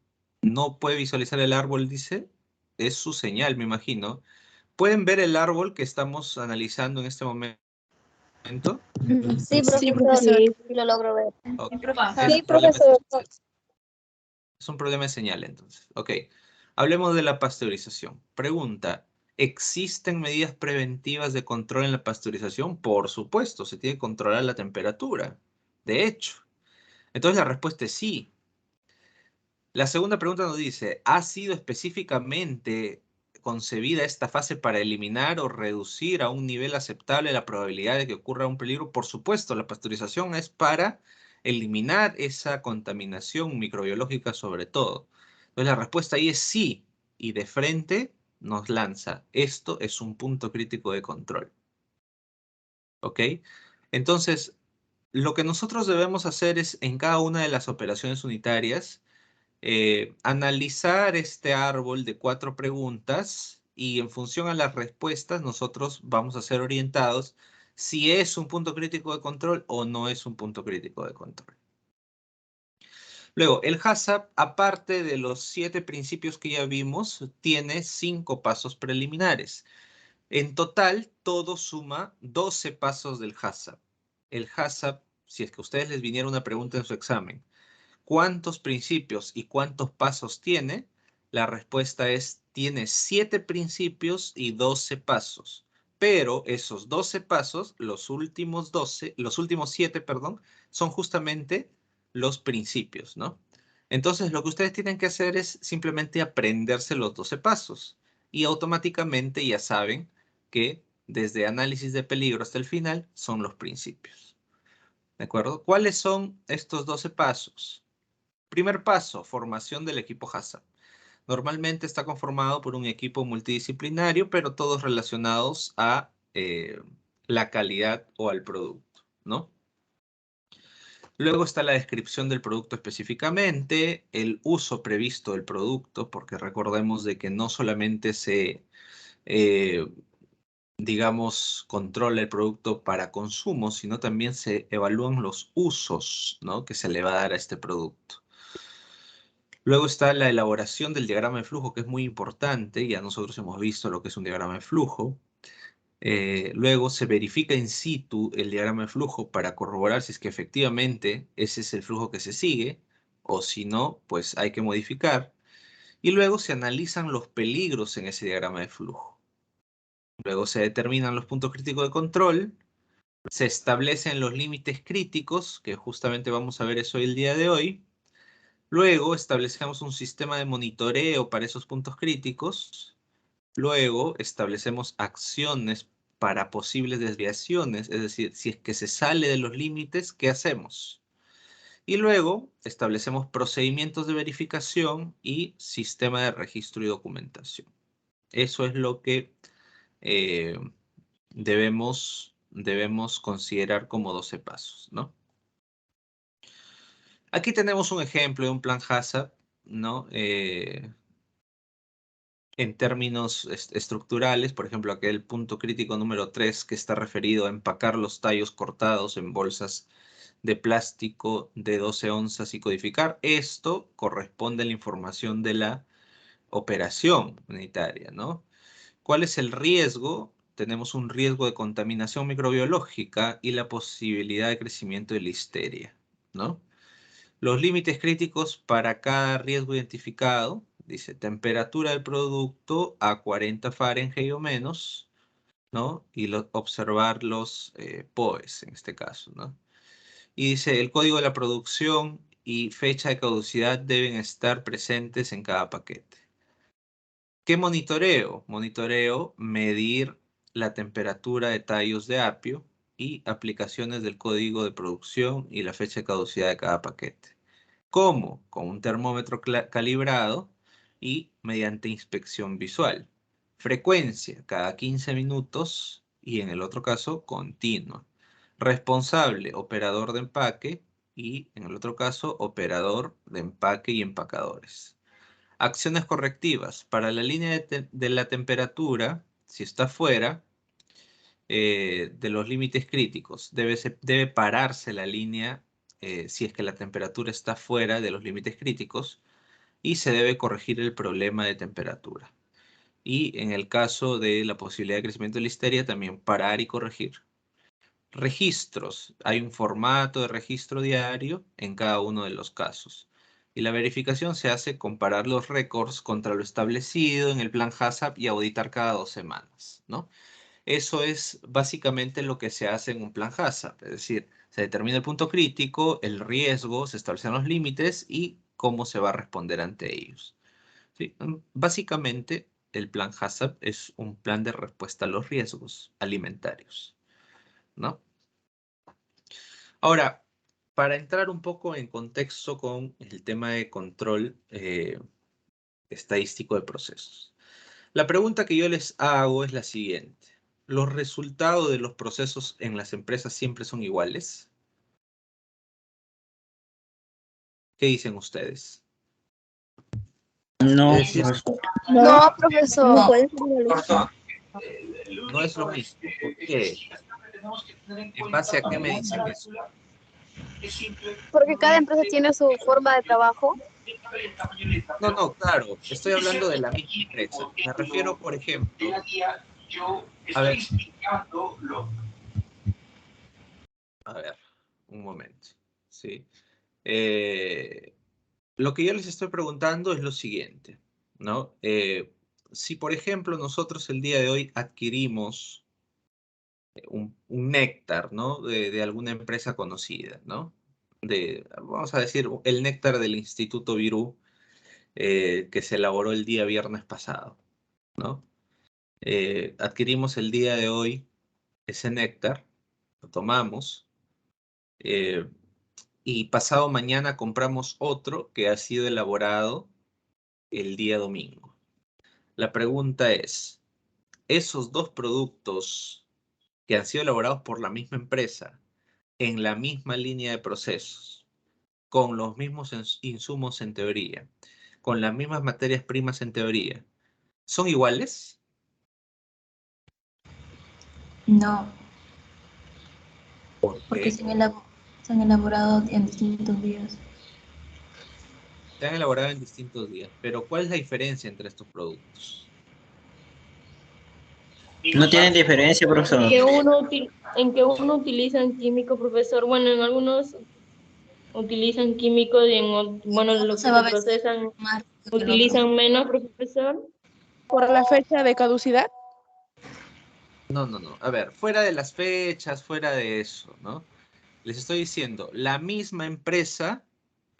¿no puede visualizar el árbol, dice? Es su señal, me imagino. ¿Pueden ver el árbol que estamos analizando en este momento? Sí, Sí, profesor, profesor. sí lo logro ver. Ok. Sí, profesor. Es Sí, un problema de profesor. señal. Es un problema de señal, entonces. Ok. Hablemos de la pasteurización. Pregunta, ¿existen medidas preventivas de control en la pasteurización? Por supuesto, se tiene que controlar la temperatura. De hecho. Entonces la respuesta es sí. La segunda pregunta nos dice, ¿ha sido específicamente concebida esta fase para eliminar o reducir a un nivel aceptable la probabilidad de que ocurra un peligro? Por supuesto, la pasteurización es para eliminar esa contaminación microbiológica sobre todo. Entonces la respuesta ahí es sí, y de frente nos lanza, esto es un punto crítico de control. ¿Ok? Entonces, lo que nosotros debemos hacer es, en cada una de las operaciones unitarias, analizar este árbol de 4 preguntas y en función a las respuestas nosotros vamos a ser orientados si es un punto crítico de control o no es un punto crítico de control. Luego, el HACCP, aparte de los 7 principios que ya vimos, tiene 5 pasos preliminares. En total, todo suma 12 pasos del HACCP. El HACCP, si es que a ustedes les viniera una pregunta en su examen, ¿cuántos principios y cuántos pasos tiene? La respuesta es, tiene 7 principios y 12 pasos. Pero esos 12 pasos, los últimos 7, perdón, son justamente los principios, ¿no? Entonces, lo que ustedes tienen que hacer es simplemente aprenderse los 12 pasos. Y automáticamente ya saben que desde análisis de peligro hasta el final son los principios. ¿De acuerdo? ¿Cuáles son estos 12 pasos? Primer paso, formación del equipo HACCP. Normalmente está conformado por un equipo multidisciplinario, pero todos relacionados a la calidad o al producto, ¿no? Luego está la descripción del producto específicamente, el uso previsto del producto, porque recordemos de que no solamente se, digamos, controla el producto para consumo, sino también se evalúan los usos, ¿no?, que se le va a dar a este producto. Luego está la elaboración del diagrama de flujo, que es muy importante. Ya nosotros hemos visto lo que es un diagrama de flujo. Luego se verifica in situ el diagrama de flujo para corroborar si es que efectivamente ese es el flujo que se sigue, o si no, pues hay que modificar. Y luego se analizan los peligros en ese diagrama de flujo. Luego se determinan los puntos críticos de control. Se establecen los límites críticos, que justamente vamos a ver eso el día de hoy. Luego establecemos un sistema de monitoreo para esos puntos críticos. Luego establecemos acciones para posibles desviaciones, es decir, si es que se sale de los límites, ¿qué hacemos? Y luego establecemos procedimientos de verificación y sistema de registro y documentación. Eso es lo que debemos considerar como 12 pasos, ¿no? Aquí tenemos un ejemplo de un plan HACCP, ¿no? En términos estructurales, por ejemplo, aquel punto crítico número 3 que está referido a empacar los tallos cortados en bolsas de plástico de 12 onzas y codificar. Esto corresponde a la información de la operación unitaria, ¿no? ¿Cuál es el riesgo? Tenemos un riesgo de contaminación microbiológica y la posibilidad de crecimiento de listeria, ¿no? Los límites críticos para cada riesgo identificado, dice temperatura del producto a 40 Fahrenheit o menos, ¿no? Y observar los POEs en este caso, ¿no? Y dice el código de la producción y fecha de caducidad deben estar presentes en cada paquete. ¿Qué monitoreo? Monitoreo medir la temperatura de tallos de apio y aplicaciones del código de producción y la fecha de caducidad de cada paquete. ¿Cómo? Con un termómetro calibrado y mediante inspección visual. Frecuencia, cada 15 minutos y en el otro caso, continua. Responsable, operador de empaque y en el otro caso, operador de empaque y empacadores. Acciones correctivas. Para la línea de la temperatura, si está fuera de los límites críticos, debe pararse la línea si es que la temperatura está fuera de los límites críticos y se debe corregir el problema de temperatura. Y en el caso de la posibilidad de crecimiento de listeria, también parar y corregir. Registros. Hay un formato de registro diario en cada uno de los casos. Y la verificación se hace comparar los récords contra lo establecido en el plan HACCP y auditar cada 2 semanas, ¿no? Eso es básicamente lo que se hace en un plan HACCP, es decir, se determina el punto crítico, el riesgo, se establecen los límites y cómo se va a responder ante ellos. ¿Sí? Básicamente, el plan HACCP es un plan de respuesta a los riesgos alimentarios, ¿no? Ahora, para entrar un poco en contexto con el tema de control estadístico de procesos. La pregunta que yo les hago es la siguiente. ¿Los resultados de los procesos en las empresas siempre son iguales? ¿Qué dicen ustedes? No, Es decir, No, profesor. No puede ser. no es lo mismo. ¿Por qué? ¿En base a qué me dicen eso? Porque cada empresa tiene su forma de trabajo. No, claro. Estoy hablando de la misma empresa. Me refiero, por ejemplo, a ver, un momento. ¿Sí? Lo que yo les estoy preguntando es lo siguiente, ¿no? Si, por ejemplo, nosotros el día de hoy adquirimos un néctar, ¿no? De alguna empresa conocida, ¿no? Vamos a decir, el néctar del Instituto Virú, que se elaboró el día viernes pasado, ¿no? Adquirimos el día de hoy ese néctar, lo tomamos, y pasado mañana compramos otro que ha sido elaborado el día domingo. La pregunta es, ¿esos dos productos que han sido elaborados por la misma empresa, en la misma línea de procesos, con los mismos insumos en teoría, con las mismas materias primas en teoría, son iguales? No, ¿Por porque qué? se han elaborado en distintos días. Se han elaborado en distintos días, pero ¿cuál es la diferencia entre estos productos? No tienen diferencia, profesor. En que uno utiliza químico, profesor. Bueno, en algunos utilizan químicos y bueno, lo que Se va se a vencer procesan más rápido que el otro. utilizan menos, profesor. Por la fecha de caducidad. No, no, no. A ver, fuera de las fechas, fuera de eso, ¿no? Les estoy diciendo, la misma empresa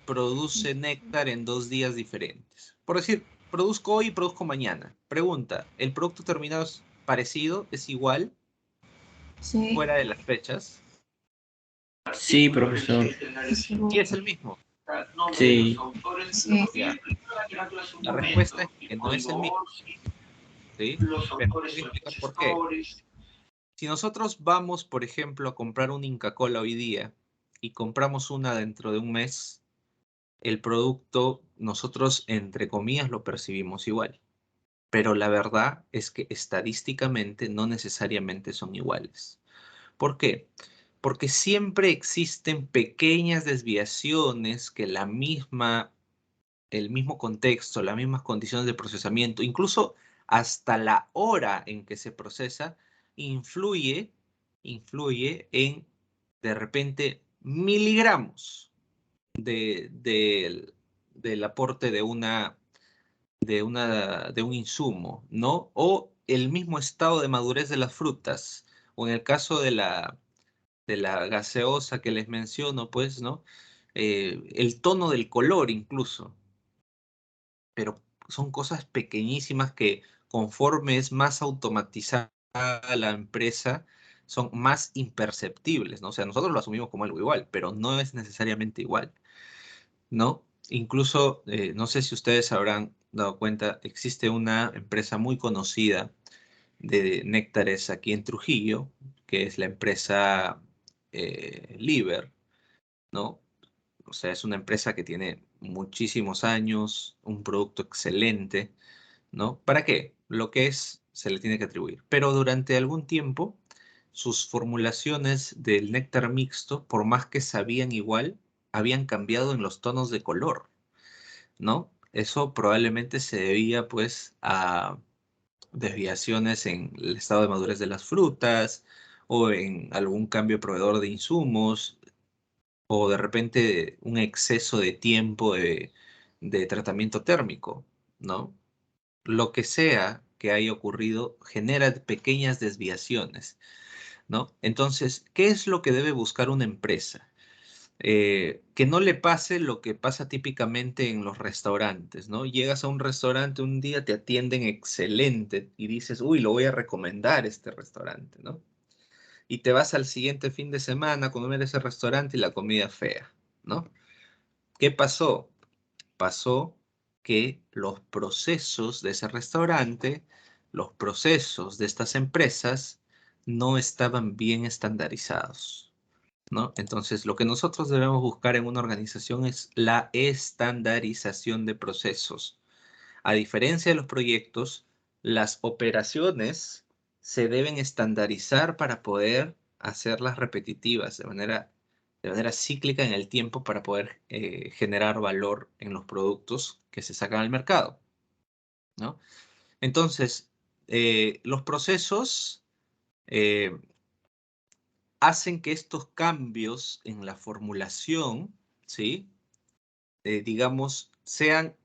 produce néctar en 2 días diferentes. Por decir, produzco hoy y produzco mañana. Pregunta, ¿el producto terminado es parecido? ¿Es igual? Sí, Fuera de las fechas. Sí, profesor. ¿Y es el mismo? Sí. sí. Ya. La respuesta es que no es el mismo, ¿sí? Pero te voy a explicar por qué. Si nosotros vamos, por ejemplo, a comprar un Inca Kola hoy día y compramos una dentro de un mes, el producto nosotros, entre comillas, lo percibimos igual. Pero la verdad es que estadísticamente no necesariamente son iguales. ¿Por qué? Porque siempre existen pequeñas desviaciones que el mismo contexto, las mismas condiciones de procesamiento, incluso hasta la hora en que se procesa, influye en, de repente, miligramos del aporte de un insumo, ¿no? O el mismo estado de madurez de las frutas, o en el caso de la gaseosa que les menciono, pues, ¿no? El tono del color incluso, pero son cosas pequeñísimas que conforme es más automatizada la empresa, son más imperceptibles, ¿no? O sea, nosotros lo asumimos como algo igual, pero no es necesariamente igual, ¿no? Incluso, no sé si ustedes habrán dado cuenta, existe una empresa muy conocida de néctares aquí en Trujillo, que es la empresa Liber, ¿no? O sea, es una empresa que tiene muchísimos años, un producto excelente, ¿no? ¿Para qué? Lo que es, se le tiene que atribuir. Pero durante algún tiempo, sus formulaciones del néctar mixto, por más que sabían igual, habían cambiado en los tonos de color, ¿no? Eso probablemente se debía, pues, a desviaciones en el estado de madurez de las frutas o en algún cambio de proveedor de insumos o de repente un exceso de tiempo de tratamiento térmico, ¿no? Lo que sea que haya ocurrido genera pequeñas desviaciones, ¿no? Entonces, ¿qué es lo que debe buscar una empresa? Que no le pase lo que pasa típicamente en los restaurantes, ¿no? Llegas a un restaurante un día, te atienden excelente y dices, uy, lo voy a recomendar este restaurante, ¿no? Y te vas al siguiente fin de semana a comer ese restaurante y la comida es fea, ¿no? ¿Qué pasó? Pasó que los procesos de ese restaurante, los procesos de estas empresas no estaban bien estandarizados, ¿no? Entonces, lo que nosotros debemos buscar en una organización es la estandarización de procesos. A diferencia de los proyectos, las operaciones se deben estandarizar para poder hacerlas repetitivas de manera cíclica en el tiempo para poder generar valor en los productos que se sacan al mercado, ¿no? Entonces, los procesos eh, hacen que estos cambios en la formulación, ¿sí? Digamos, sean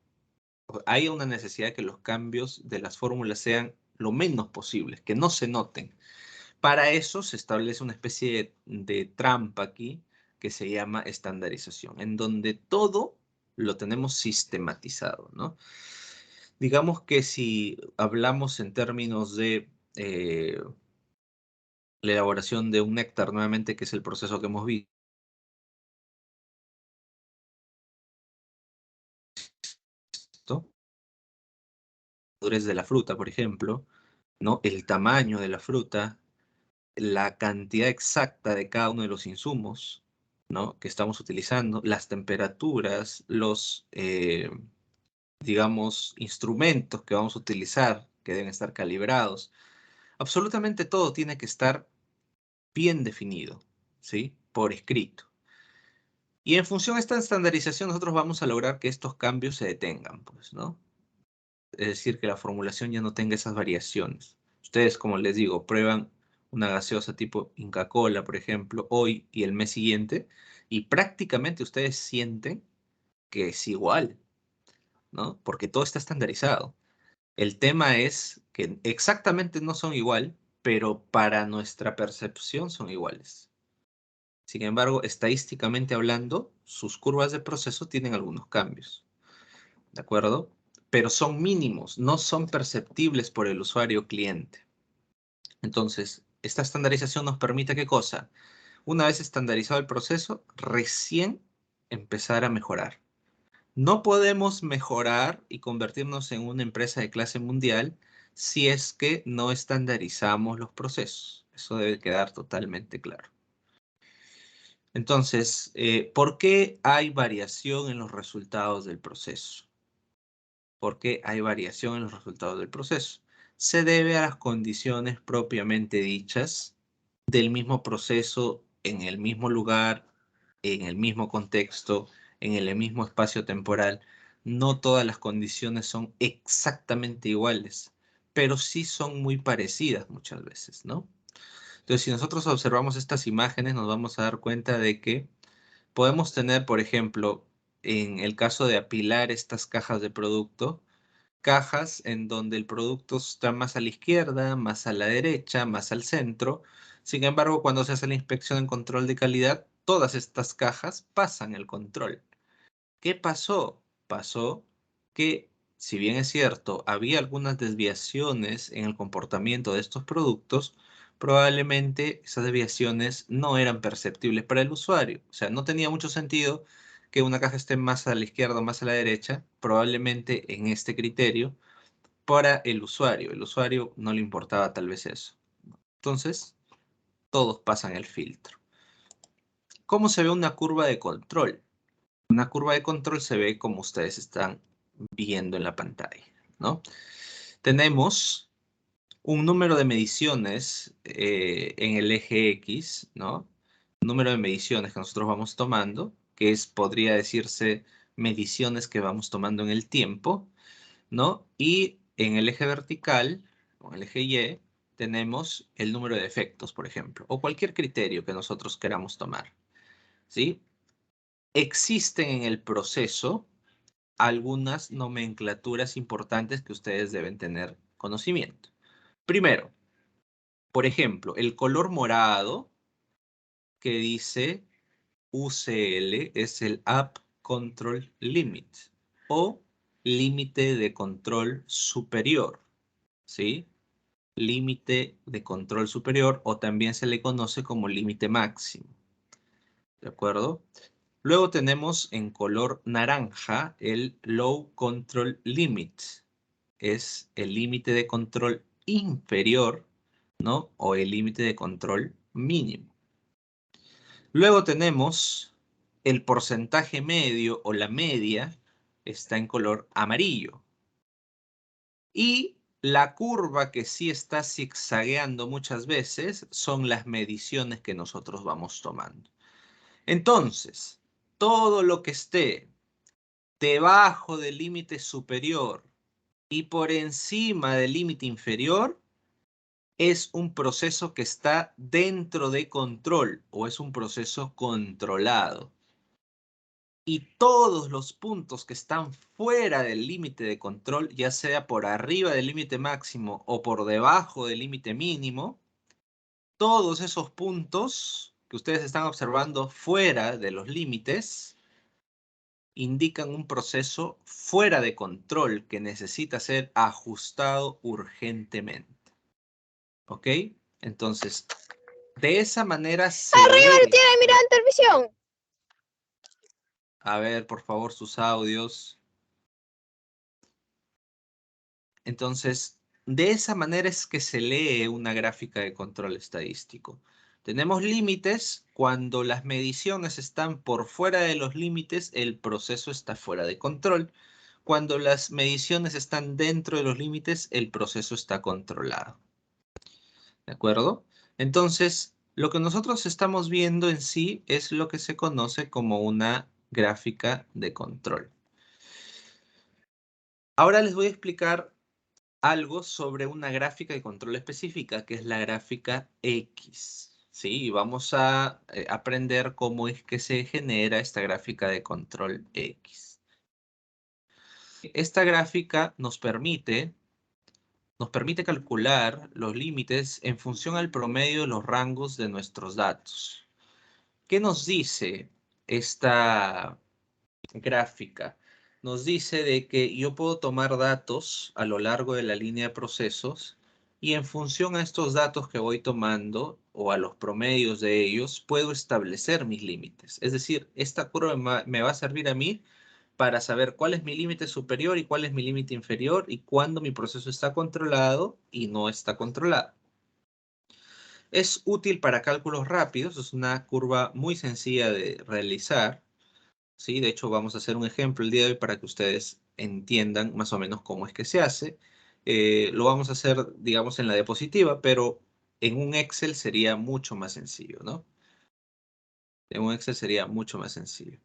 Hay una necesidad de que los cambios de las fórmulas sean lo menos posibles, que no se noten. Para eso se establece una especie de trampa aquí que se llama estandarización, en donde todo lo tenemos sistematizado, ¿no? Digamos que si hablamos en términos de la elaboración de un néctar, nuevamente, que es el proceso que hemos visto, madurez de la fruta, por ejemplo, ¿no? El tamaño de la fruta, la cantidad exacta de cada uno de los insumos, ¿no? que estamos utilizando, las temperaturas, los, digamos, instrumentos que vamos a utilizar, que deben estar calibrados. Absolutamente todo tiene que estar bien definido, ¿sí? Por escrito. Y en función de esta estandarización, nosotros vamos a lograr que estos cambios se detengan, pues, ¿no? Es decir, que la formulación ya no tenga esas variaciones. Ustedes, como les digo, prueban una gaseosa tipo Inca Kola, por ejemplo, hoy y el mes siguiente, y prácticamente ustedes sienten que es igual, ¿no? Porque todo está estandarizado. El tema es que exactamente no son igual, pero para nuestra percepción son iguales. Sin embargo, estadísticamente hablando, sus curvas de proceso tienen algunos cambios, ¿de acuerdo? Pero son mínimos, no son perceptibles por el usuario cliente. Entonces, esta estandarización nos permite, ¿qué cosa? Una vez estandarizado el proceso, recién empezar a mejorar. No podemos mejorar y convertirnos en una empresa de clase mundial si es que no estandarizamos los procesos. Eso debe quedar totalmente claro. Entonces, ¿por qué hay variación en los resultados del proceso? ¿Por qué hay variación en los resultados del proceso? Se debe a las condiciones propiamente dichas del mismo proceso en el mismo lugar, en el mismo contexto, en el mismo espacio temporal. No todas las condiciones son exactamente iguales, pero sí son muy parecidas muchas veces, ¿no? Entonces, si nosotros observamos estas imágenes, nos vamos a dar cuenta de que podemos tener, por ejemplo, en el caso de apilar estas cajas de producto, cajas en donde el producto está más a la izquierda, más a la derecha, más al centro. Sin embargo, cuando se hace la inspección en control de calidad, todas estas cajas pasan el control. ¿Qué pasó? Pasó que, si bien es cierto, había algunas desviaciones en el comportamiento de estos productos, probablemente esas desviaciones no eran perceptibles para el usuario. O sea, no tenía mucho sentido que una caja esté más a la izquierda o más a la derecha, probablemente en este criterio, para el usuario. El usuario no le importaba tal vez eso. Entonces, todos pasan el filtro. ¿Cómo se ve una curva de control? Una curva de control se ve como ustedes están viendo en la pantalla, ¿no? Tenemos un número de mediciones en el eje X, ¿no? Número de mediciones que nosotros vamos tomando, que es, podría decirse, mediciones que vamos tomando en el tiempo, ¿no? Y en el eje vertical, o en el eje Y, tenemos el número de defectos, por ejemplo, o cualquier criterio que nosotros queramos tomar, ¿sí? Existen en el proceso algunas nomenclaturas importantes que ustedes deben tener conocimiento. Primero, por ejemplo, el color morado que dice UCL es el Up Control Limit o límite de control superior, ¿sí? Límite de control superior o también se le conoce como límite máximo, ¿de acuerdo? Luego tenemos en color naranja el Low Control Limit. Es el límite de control inferior, ¿no? O el límite de control mínimo. Luego tenemos el porcentaje medio o la media, está en color amarillo. Y la curva que sí está zigzagueando muchas veces son las mediciones que nosotros vamos tomando. Entonces, todo lo que esté debajo del límite superior y por encima del límite inferior es un proceso que está dentro de control o es un proceso controlado. y todos los puntos que están fuera del límite de control, ya sea por arriba del límite máximo o por debajo del límite mínimo, todos esos puntos que ustedes están observando fuera de los límites indican un proceso fuera de control que necesita ser ajustado urgentemente. ¿Ok? Entonces, de esa manera se ¡Arriba lee. lo tiene mirando en televisión! A ver, por favor, sus audios. Entonces, de esa manera es que se lee una gráfica de control estadístico. Tenemos límites. Cuando las mediciones están por fuera de los límites, el proceso está fuera de control. Cuando las mediciones están dentro de los límites, el proceso está controlado. ¿De acuerdo? Entonces, lo que nosotros estamos viendo en sí es lo que se conoce como una gráfica de control. Ahora les voy a explicar algo sobre una gráfica de control específica, que es la gráfica X. ¿Sí? Y vamos a aprender cómo es que se genera esta gráfica de control X. Esta gráfica nos permite calcular los límites en función al promedio de los rangos de nuestros datos. ¿Qué nos dice esta gráfica? Nos dice de que yo puedo tomar datos a lo largo de la línea de procesos y en función a estos datos que voy tomando o a los promedios de ellos, puedo establecer mis límites. Es decir, esta curva me va a servir a mí para saber cuál es mi límite superior y cuál es mi límite inferior y cuándo mi proceso está controlado y no está controlado. Es útil para cálculos rápidos, es una curva muy sencilla de realizar. ¿Sí? De hecho, vamos a hacer un ejemplo el día de hoy para que ustedes entiendan más o menos cómo es que se hace. Lo vamos a hacer, digamos, en la diapositiva, pero en un Excel sería mucho más sencillo, ¿no? En un Excel sería mucho más sencillo.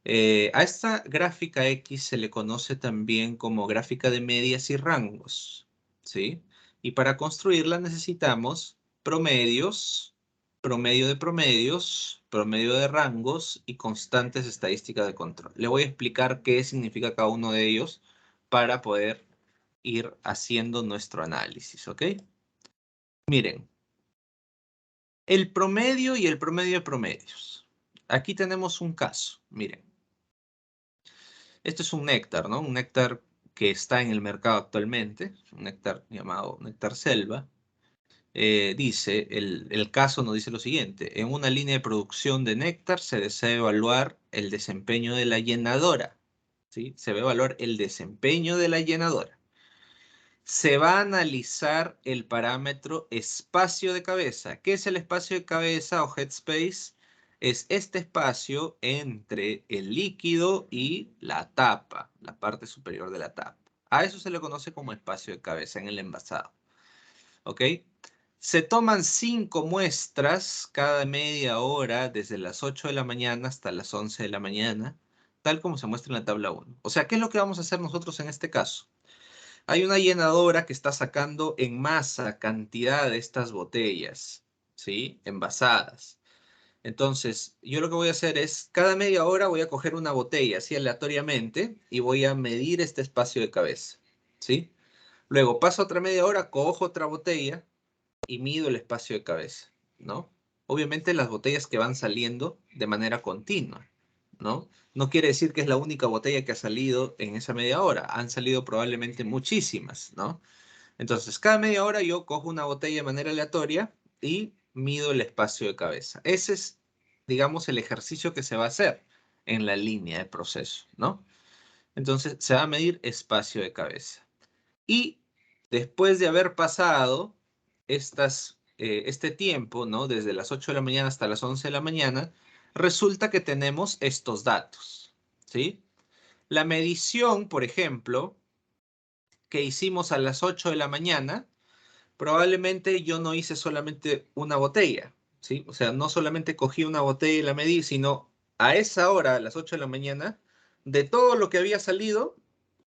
A esta gráfica X se le conoce también como gráfica de medias y rangos, ¿sí? Y para construirla necesitamos promedios, promedio de promedios, promedio de rangos y constantes estadísticas de control. Le voy a explicar qué significa cada uno de ellos para poder ir haciendo nuestro análisis, ¿ok? Miren, el promedio y el promedio de promedios. Aquí tenemos un caso, miren. Esto es un néctar, ¿no? Un néctar que está en el mercado actualmente, un néctar llamado néctar selva. Dice, el caso nos dice lo siguiente: en una línea de producción de néctar se desea evaluar el desempeño de la llenadora, ¿sí? Se va a evaluar el desempeño de la llenadora. Se va a analizar el parámetro espacio de cabeza. ¿Qué es el espacio de cabeza o headspace? Es este espacio entre el líquido y la tapa, la parte superior de la tapa. A eso se le conoce como espacio de cabeza en el envasado. ¿Ok? Se toman 5 muestras cada media hora desde las 8 de la mañana hasta las 11 de la mañana, tal como se muestra en la tabla 1. O sea, ¿qué es lo que vamos a hacer nosotros en este caso? Hay una llenadora que está sacando en masa cantidad de estas botellas, ¿sí? Envasadas. Entonces, yo lo que voy a hacer es, cada media hora voy a coger una botella, así aleatoriamente, y voy a medir este espacio de cabeza, ¿sí? Luego paso otra media hora, cojo otra botella y mido el espacio de cabeza, ¿no? Obviamente las botellas que van saliendo de manera continua, ¿no? No quiere decir que es la única botella que ha salido en esa media hora. Han salido probablemente muchísimas, ¿no? Entonces, cada media hora yo cojo una botella de manera aleatoria y mido el espacio de cabeza. Ese es, digamos, el ejercicio que se va a hacer en la línea de proceso, ¿no? Entonces, se va a medir espacio de cabeza. Y después de haber pasado este tiempo, ¿no? Desde las 8 de la mañana hasta las 11 de la mañana, resulta que tenemos estos datos, ¿sí? La medición, por ejemplo, que hicimos a las 8 de la mañana, probablemente yo no hice solamente una botella, ¿sí? O sea, no solamente cogí una botella y la medí, sino a esa hora, a las 8 de la mañana, de todo lo que había salido,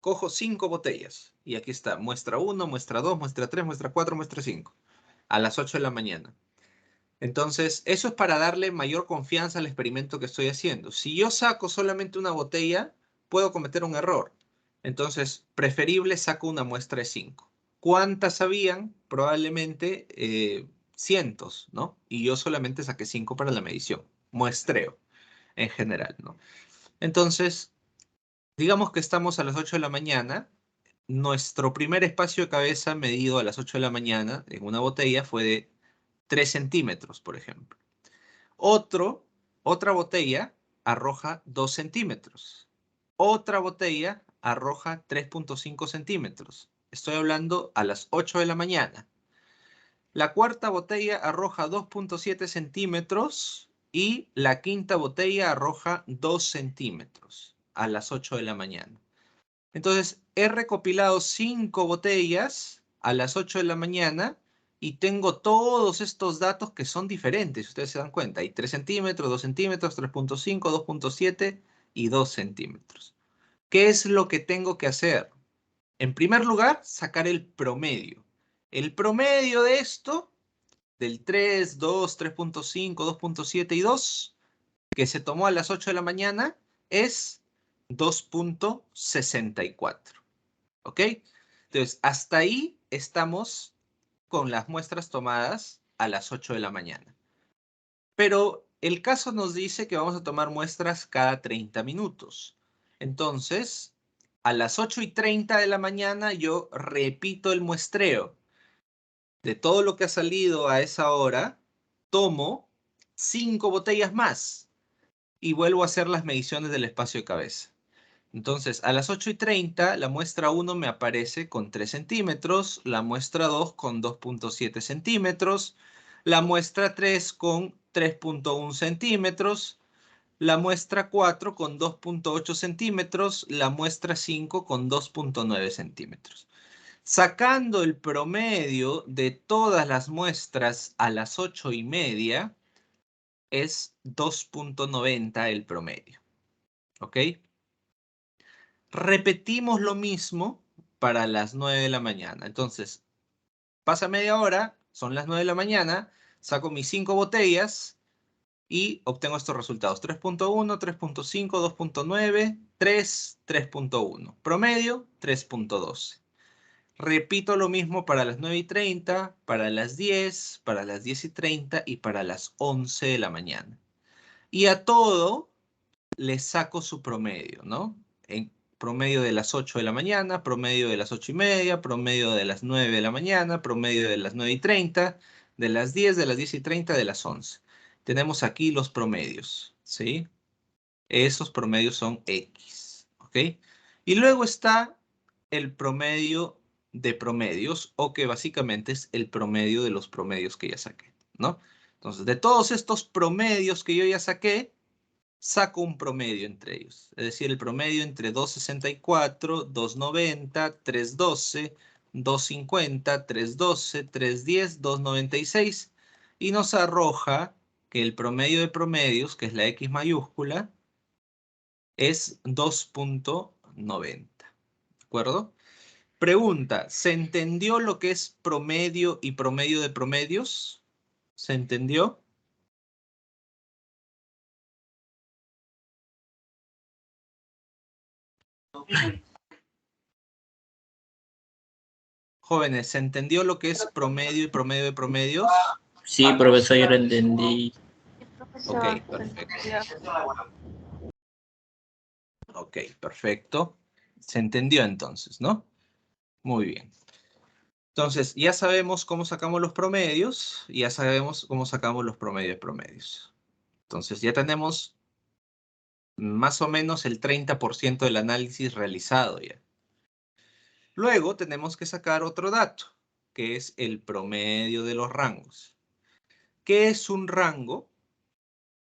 cojo 5 botellas. Y aquí está, muestra 1, muestra 2, muestra 3, muestra 4, muestra 5. A las 8 de la mañana. Entonces, eso es para darle mayor confianza al experimento que estoy haciendo. Si yo saco solamente una botella, puedo cometer un error. Entonces, preferible saco una muestra de 5. ¿Cuántas habían? Probablemente cientos, ¿no? Y yo solamente saqué 5 para la medición. Muestreo, en general, ¿no? Entonces, digamos que estamos a las 8 de la mañana. Nuestro primer espacio de cabeza medido a las 8 de la mañana en una botella fue de 3 centímetros, por ejemplo. Otra botella arroja 2 centímetros. Otra botella arroja 3.5 centímetros. Estoy hablando a las 8 de la mañana. La cuarta botella arroja 2.7 centímetros y la quinta botella arroja 2 centímetros a las 8 de la mañana. Entonces, he recopilado 5 botellas a las 8 de la mañana y tengo todos estos datos que son diferentes. Ustedes se dan cuenta. Hay 3 centímetros, 2 centímetros, 3.5, 2.7 y 2 centímetros. ¿Qué es lo que tengo que hacer? En primer lugar, sacar el promedio. El promedio de esto, del 3, 2, 3.5, 2.7 y 2, que se tomó a las 8 de la mañana, es 2.64. ¿Ok? Entonces, hasta ahí estamos con las muestras tomadas a las 8 de la mañana. Pero el caso nos dice que vamos a tomar muestras cada 30 minutos. Entonces, a las 8:30 de la mañana yo repito el muestreo. De todo lo que ha salido a esa hora, tomo 5 botellas más y vuelvo a hacer las mediciones del espacio de cabeza. Entonces, a las 8:30, la muestra 1 me aparece con 3 centímetros, la muestra 2 con 2.7 centímetros, la muestra 3 con 3.1 centímetros, la muestra 4 con 2.8 centímetros, la muestra 5 con 2.9 centímetros. Sacando el promedio de todas las muestras a las 8:30, es 2.90 el promedio. ¿Ok? Repetimos lo mismo para las 9 de la mañana. Entonces, pasa media hora, son las 9 de la mañana, saco mis 5 botellas y obtengo estos resultados. 3.1, 3.5, 2.9, 3, 3.1. Promedio, 3.12. Repito lo mismo para las 9:30, para las 10, para las 10:30 y para las 11 de la mañana. Y a todo le saco su promedio, ¿no? En promedio de las 8 de la mañana, promedio de las 8:30, promedio de las 9 de la mañana, promedio de las 9:30, de las 10, de las 10:30, de las 11. Tenemos aquí los promedios, ¿sí? Esos promedios son X, ¿ok? Y luego está el promedio de promedios, o que básicamente es el promedio de los promedios que ya saqué, ¿no? Entonces, de todos estos promedios que yo ya saqué, saco un promedio entre ellos. Es decir, el promedio entre 2.64, 2.90, 3.12, 2.50, 3.12, 3.10, 2.96. Y nos arroja que el promedio de promedios, que es la X mayúscula, es 2.90. ¿De acuerdo? Pregunta, ¿se entendió lo que es promedio y promedio de promedios? ¿Se entendió? Jóvenes, ¿se entendió lo que es promedio y promedio de promedios? Sí, profesor, yo lo entendí. Ok, perfecto. Ok, perfecto. Se entendió entonces, ¿no? Muy bien. Entonces, ya sabemos cómo sacamos los promedios, y ya sabemos cómo sacamos los promedios de promedios. Entonces, ya tenemos más o menos el 30% del análisis realizado ya. Luego tenemos que sacar otro dato, que es el promedio de los rangos. ¿Qué es un rango?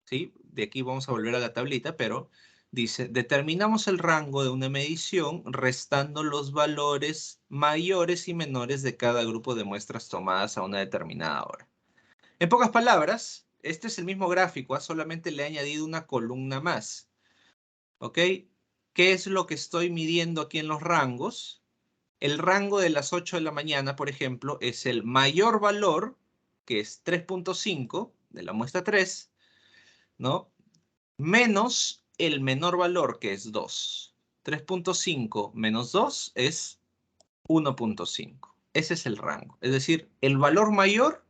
¿Sí? De aquí vamos a volver a la tablita, pero dice, determinamos el rango de una medición restando los valores mayores y menores de cada grupo de muestras tomadas a una determinada hora. En pocas palabras, este es el mismo gráfico, solamente le he añadido una columna más. ¿Ok? ¿Qué es lo que estoy midiendo aquí en los rangos? El rango de las 8 de la mañana, por ejemplo, es el mayor valor, que es 3.5, de la muestra 3, ¿no? Menos el menor valor, que es 2. 3.5 menos 2 es 1.5. Ese es el rango. Es decir, el valor mayor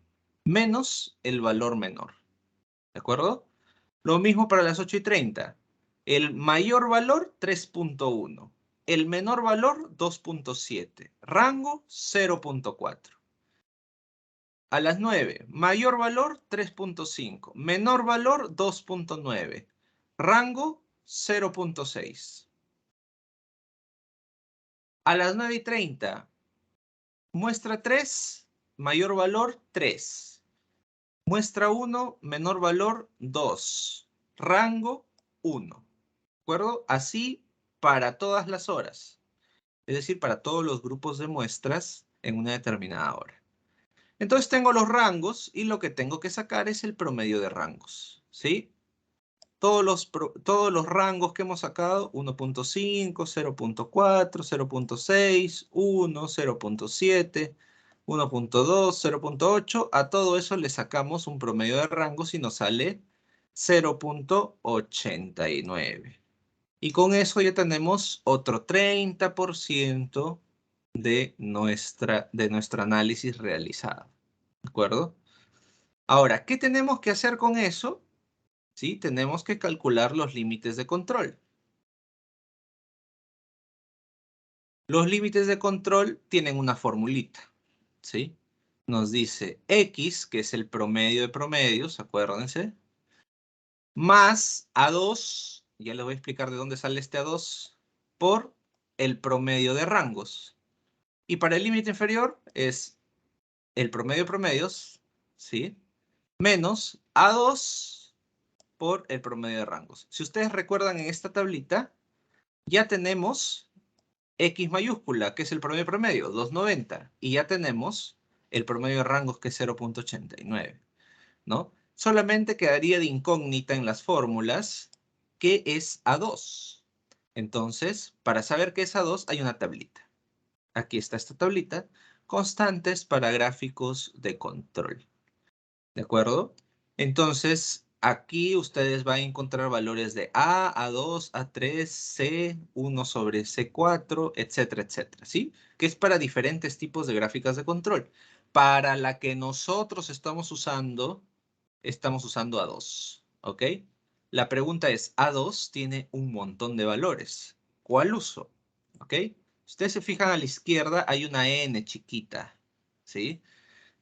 menos el valor menor. ¿De acuerdo? Lo mismo para las 8:30. El mayor valor, 3.1. El menor valor, 2.7. Rango, 0.4. A las 9, mayor valor, 3.5. Menor valor, 2.9. Rango, 0.6. A las 9:30, muestra 3, mayor valor, 3. Muestra 1, menor valor, 2. Rango, 1. ¿De acuerdo? Así para todas las horas. Es decir, para todos los grupos de muestras en una determinada hora. Entonces tengo los rangos y lo que tengo que sacar es el promedio de rangos. ¿Sí? Todos los rangos que hemos sacado, 1.5, 0.4, 0.6, 1, 0.7, 1.2, 0.8, a todo eso le sacamos un promedio de rangos y nos sale 0.89. Y con eso ya tenemos otro 30% de nuestro análisis realizado. ¿De acuerdo? Ahora, ¿qué tenemos que hacer con eso? ¿Sí? Tenemos que calcular los límites de control. Los límites de control tienen una formulita. ¿Sí? Nos dice X, que es el promedio de promedios, acuérdense, más A2, ya les voy a explicar de dónde sale este A2, por el promedio de rangos. Y para el límite inferior es el promedio de promedios, ¿sí? Menos A2 por el promedio de rangos. Si ustedes recuerdan en esta tablita, ya tenemos X mayúscula, que es el promedio de promedio, 290. Y ya tenemos el promedio de rangos, que es 0.89, ¿no? Solamente quedaría de incógnita en las fórmulas qué es A2. Entonces, para saber qué es A2, hay una tablita. Aquí está esta tablita. Constantes para gráficos de control. ¿De acuerdo? Entonces, aquí ustedes van a encontrar valores de A, A2, A3, C, 1 sobre C4, etcétera, etcétera, ¿sí? Que es para diferentes tipos de gráficas de control. Para la que nosotros estamos usando A2, ¿ok? La pregunta es, A2 tiene un montón de valores. ¿Cuál uso? ¿Ok? Ustedes se fijan a la izquierda, hay una N chiquita, ¿sí?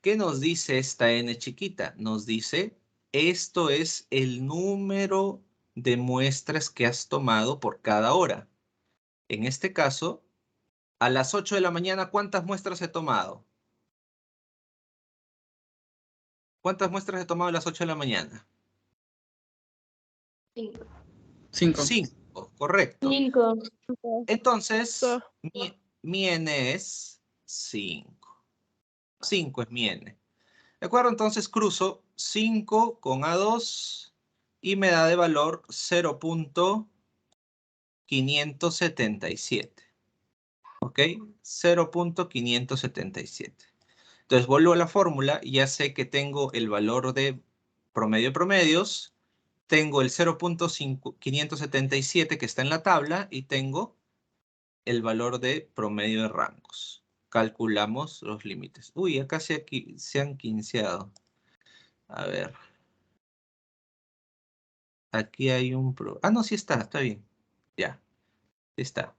¿Qué nos dice esta N chiquita? Nos dice, esto es el número de muestras que has tomado por cada hora. En este caso, a las 8 de la mañana, ¿cuántas muestras he tomado? ¿Cuántas muestras he tomado a las 8 de la mañana? 5. 5. 5, correcto. 5. Entonces, mi N es 5. 5 es mi N. ¿De acuerdo? Entonces cruzo 5 con A2 y me da de valor 0.577. ¿Ok? 0.577. Entonces vuelvo a la fórmula y ya sé que tengo el valor de promedio de promedios, tengo el 0.577 que está en la tabla y tengo el valor de promedio de rangos. Calculamos los límites. Uy, acá se han quinceado. A ver. Aquí hay un... no, sí está bien. Ya, está.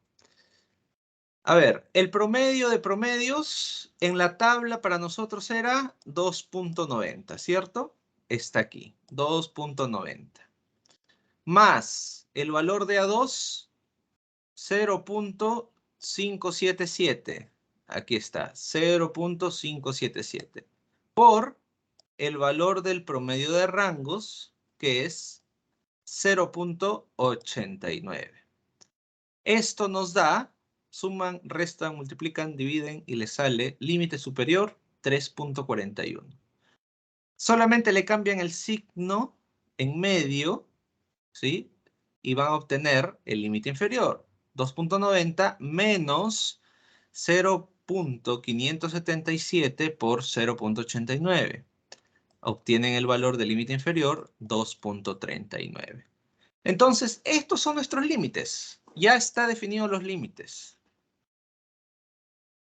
A ver, el promedio de promedios en la tabla para nosotros era 2.90, ¿cierto? Está aquí, 2.90. Más el valor de A2, 0.577. Aquí está, 0.577. Por el valor del promedio de rangos, que es 0.89. Esto nos da, suman, restan, multiplican, dividen y les sale límite superior 3.41. Solamente le cambian el signo en medio, ¿sí? Y van a obtener el límite inferior, 2.90 menos 0.577 por 0.89. obtienen el valor del límite inferior 2.39. Entonces, estos son nuestros límites. Ya está definidos los límites.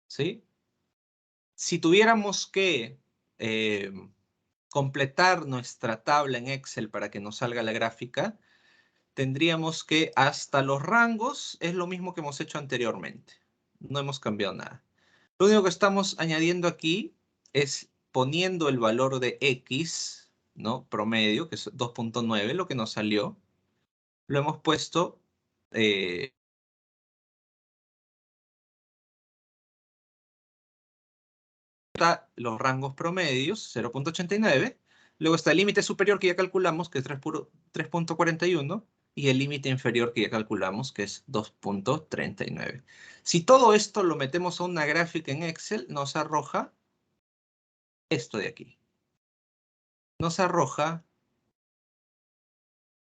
¿Sí? Si tuviéramos que completar nuestra tabla en Excel para que nos salga la gráfica, tendríamos que hasta los rangos es lo mismo que hemos hecho anteriormente. No hemos cambiado nada. Lo único que estamos añadiendo aquí es poniendo el valor de X, ¿no? Promedio, que es 2.9, lo que nos salió. Lo hemos puesto los rangos promedios, 0.89. Luego está el límite superior que ya calculamos, que es 3.41. Y el límite inferior que ya calculamos, que es 2.39. Si todo esto lo metemos a una gráfica en Excel, nos arroja esto de aquí. Nos arroja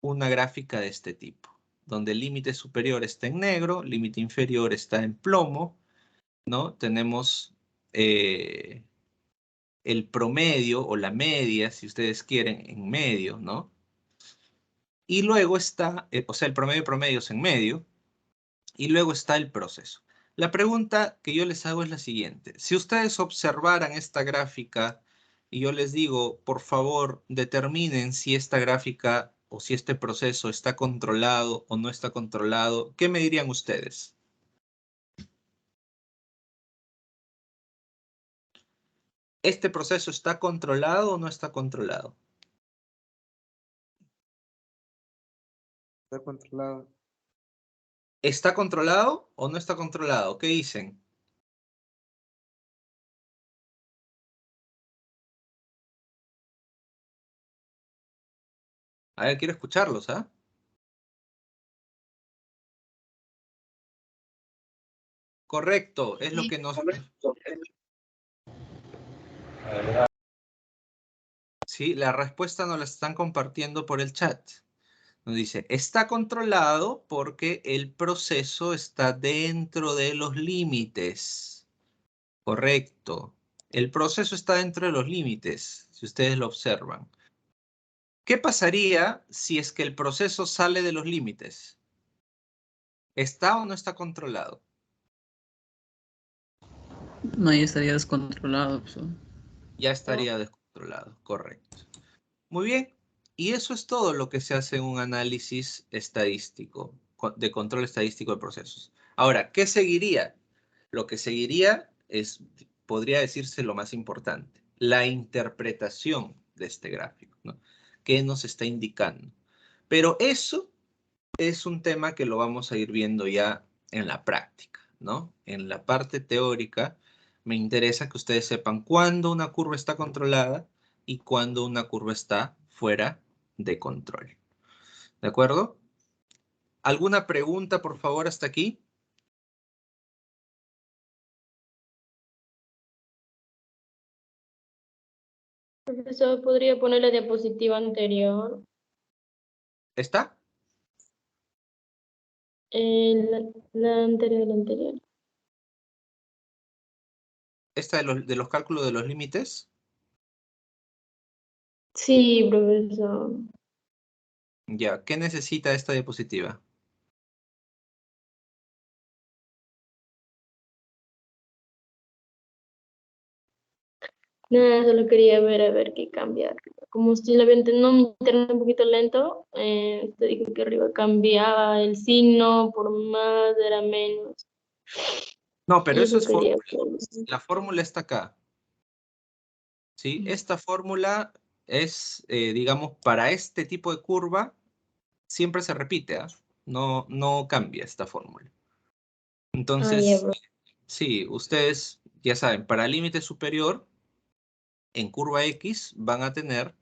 una gráfica de este tipo, donde el límite superior está en negro, límite inferior está en plomo, ¿no? Tenemos el promedio o la media, si ustedes quieren, en medio, ¿no? Y luego está, o sea, el promedio es en medio, y luego está el proceso. La pregunta que yo les hago es la siguiente. Si ustedes observaran esta gráfica y yo les digo, por favor, determinen si esta gráfica o si este proceso está controlado o no está controlado, ¿qué me dirían ustedes? ¿Este proceso está controlado o no está controlado? Está controlado. ¿Está controlado o no está controlado? ¿Qué dicen? A ver, quiero escucharlos, ¿ah? Correcto, es lo que nos... Sí, la respuesta nos la están compartiendo por el chat. Nos dice, está controlado porque el proceso está dentro de los límites. Correcto. El proceso está dentro de los límites, si ustedes lo observan. ¿Qué pasaría si es que el proceso sale de los límites? ¿Está o no está controlado? No, ya estaría descontrolado. Pues. Ya estaría descontrolado, correcto. Muy bien. Y eso es todo lo que se hace en un análisis estadístico, de control estadístico de procesos. Ahora, ¿qué seguiría? Lo que seguiría es, podría decirse lo más importante, la interpretación de este gráfico, ¿no? ¿Qué nos está indicando? Pero eso es un tema que lo vamos a ir viendo ya en la práctica, ¿no? En la parte teórica, me interesa que ustedes sepan cuándo una curva está controlada y cuándo una curva está fuera de control. ¿De acuerdo? ¿Alguna pregunta, por favor, hasta aquí? Profesor, ¿podría poner la diapositiva anterior? ¿Está? La anterior. ¿Esta de los cálculos de los límites? Sí, profesor. Ya, ¿qué necesita esta diapositiva? Nada, solo quería ver a ver qué cambiar. Como si la no me internet un poquito lento, usted dijo que arriba cambiaba el signo, por más era menos. No, pero eso es quería fórmula. La fórmula está acá. ¿Sí? Esta fórmula es, digamos, para este tipo de curva, siempre se repite, ¿ah? No cambia esta fórmula. Entonces, sí, ustedes ya saben, para límite superior, en curva X van a tener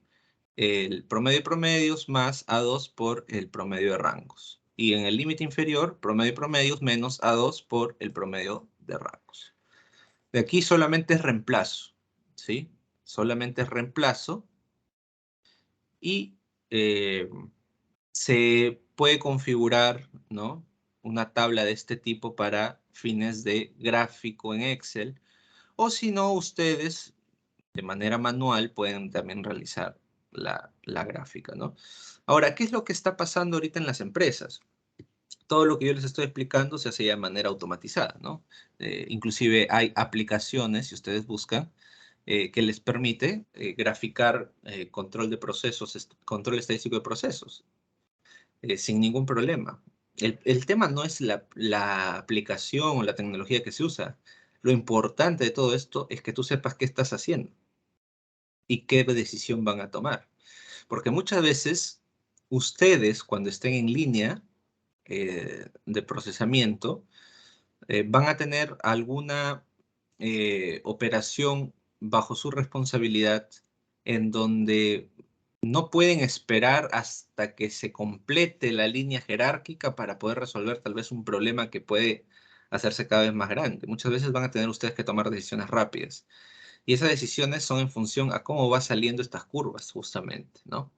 el promedio de promedios más A2 por el promedio de rangos. Y en el límite inferior, promedio de promedios menos A2 por el promedio de rangos. De aquí solamente es reemplazo, ¿sí? Solamente es reemplazo. Y se puede configurar, ¿no? Una tabla de este tipo para fines de gráfico en Excel. O si no, ustedes de manera manual pueden también realizar la gráfica, ¿no? Ahora, ¿qué es lo que está pasando ahorita en las empresas? Todo lo que yo les estoy explicando se hace ya de manera automatizada, ¿no? Inclusive hay aplicaciones, si ustedes buscan, que les permite graficar control de procesos, control estadístico de procesos, sin ningún problema. El tema no es la aplicación o la tecnología que se usa. Lo importante de todo esto es que tú sepas qué estás haciendo y qué decisión van a tomar. Porque muchas veces ustedes, cuando estén en línea de procesamiento, van a tener alguna operación bajo su responsabilidad en donde no pueden esperar hasta que se complete la línea jerárquica para poder resolver tal vez un problema que puede hacerse cada vez más grande. Muchas veces van a tener ustedes que tomar decisiones rápidas. Y esas decisiones son en función a cómo va saliendo estas curvas, justamente, ¿no?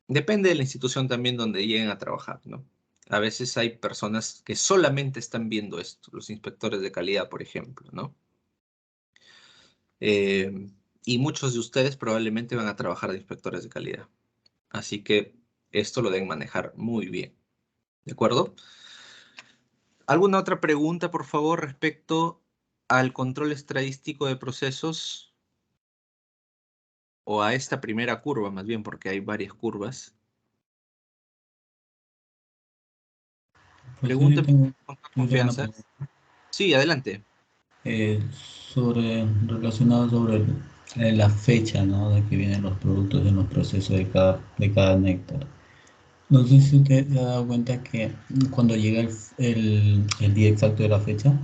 Depende de la institución también donde lleguen a trabajar, ¿no? A veces hay personas que solamente están viendo esto, los inspectores de calidad, por ejemplo, ¿no? Y muchos de ustedes probablemente van a trabajar de inspectores de calidad. Así que esto lo deben manejar muy bien, ¿de acuerdo? ¿Alguna otra pregunta, por favor, respecto al control estadístico de procesos? O a esta primera curva, más bien, porque hay varias curvas. Profesor, Pregunte con toda yo tengo una confianza. pregunta. Sí, adelante. Relacionado sobre la fecha, ¿no? De que vienen los productos en los procesos de cada néctar. No sé si usted se ha dado cuenta que cuando llega el día exacto de la fecha,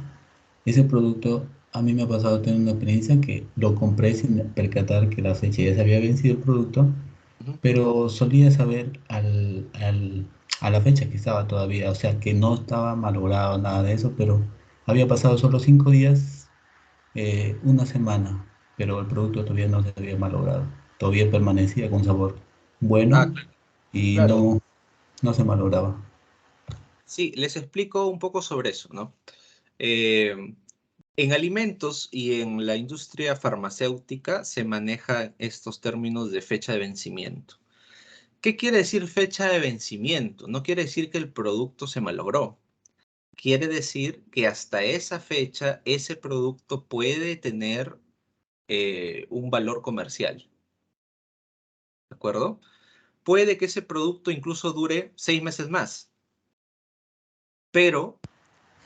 ese producto, a mí me ha pasado tener una experiencia que lo compré sin percatar que la fecha ya se había vencido el producto, Ujú. pero solía saber a la fecha que estaba todavía, o sea, que no estaba malogrado, nada de eso, pero había pasado solo 5 días, una semana, pero el producto todavía no se había malogrado, todavía permanecía con sabor Ah, bueno y claro. no se malograba. Sí, les explico un poco sobre eso, ¿no? En alimentos y en la industria farmacéutica se manejan estos términos de fecha de vencimiento. ¿Qué quiere decir fecha de vencimiento? No quiere decir que el producto se malogró. Quiere decir que hasta esa fecha ese producto puede tener un valor comercial, ¿de acuerdo? Puede que ese producto incluso dure 6 meses más, pero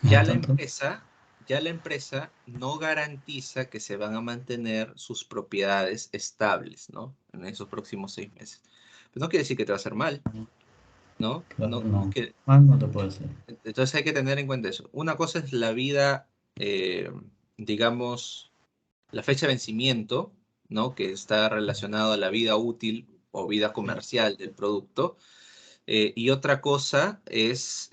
¿No ya la tanto? empresa, ya la empresa no garantiza que se van a mantener sus propiedades estables, ¿no? En esos próximos 6 meses. Pues no quiere decir que te va a hacer mal, ¿no? Claro, No, no. Más no te puede ser. entonces hay que tener en cuenta eso. Una cosa es la vida, digamos, la fecha de vencimiento, ¿no? Que está relacionado a la vida útil o vida comercial del producto. Y otra cosa es,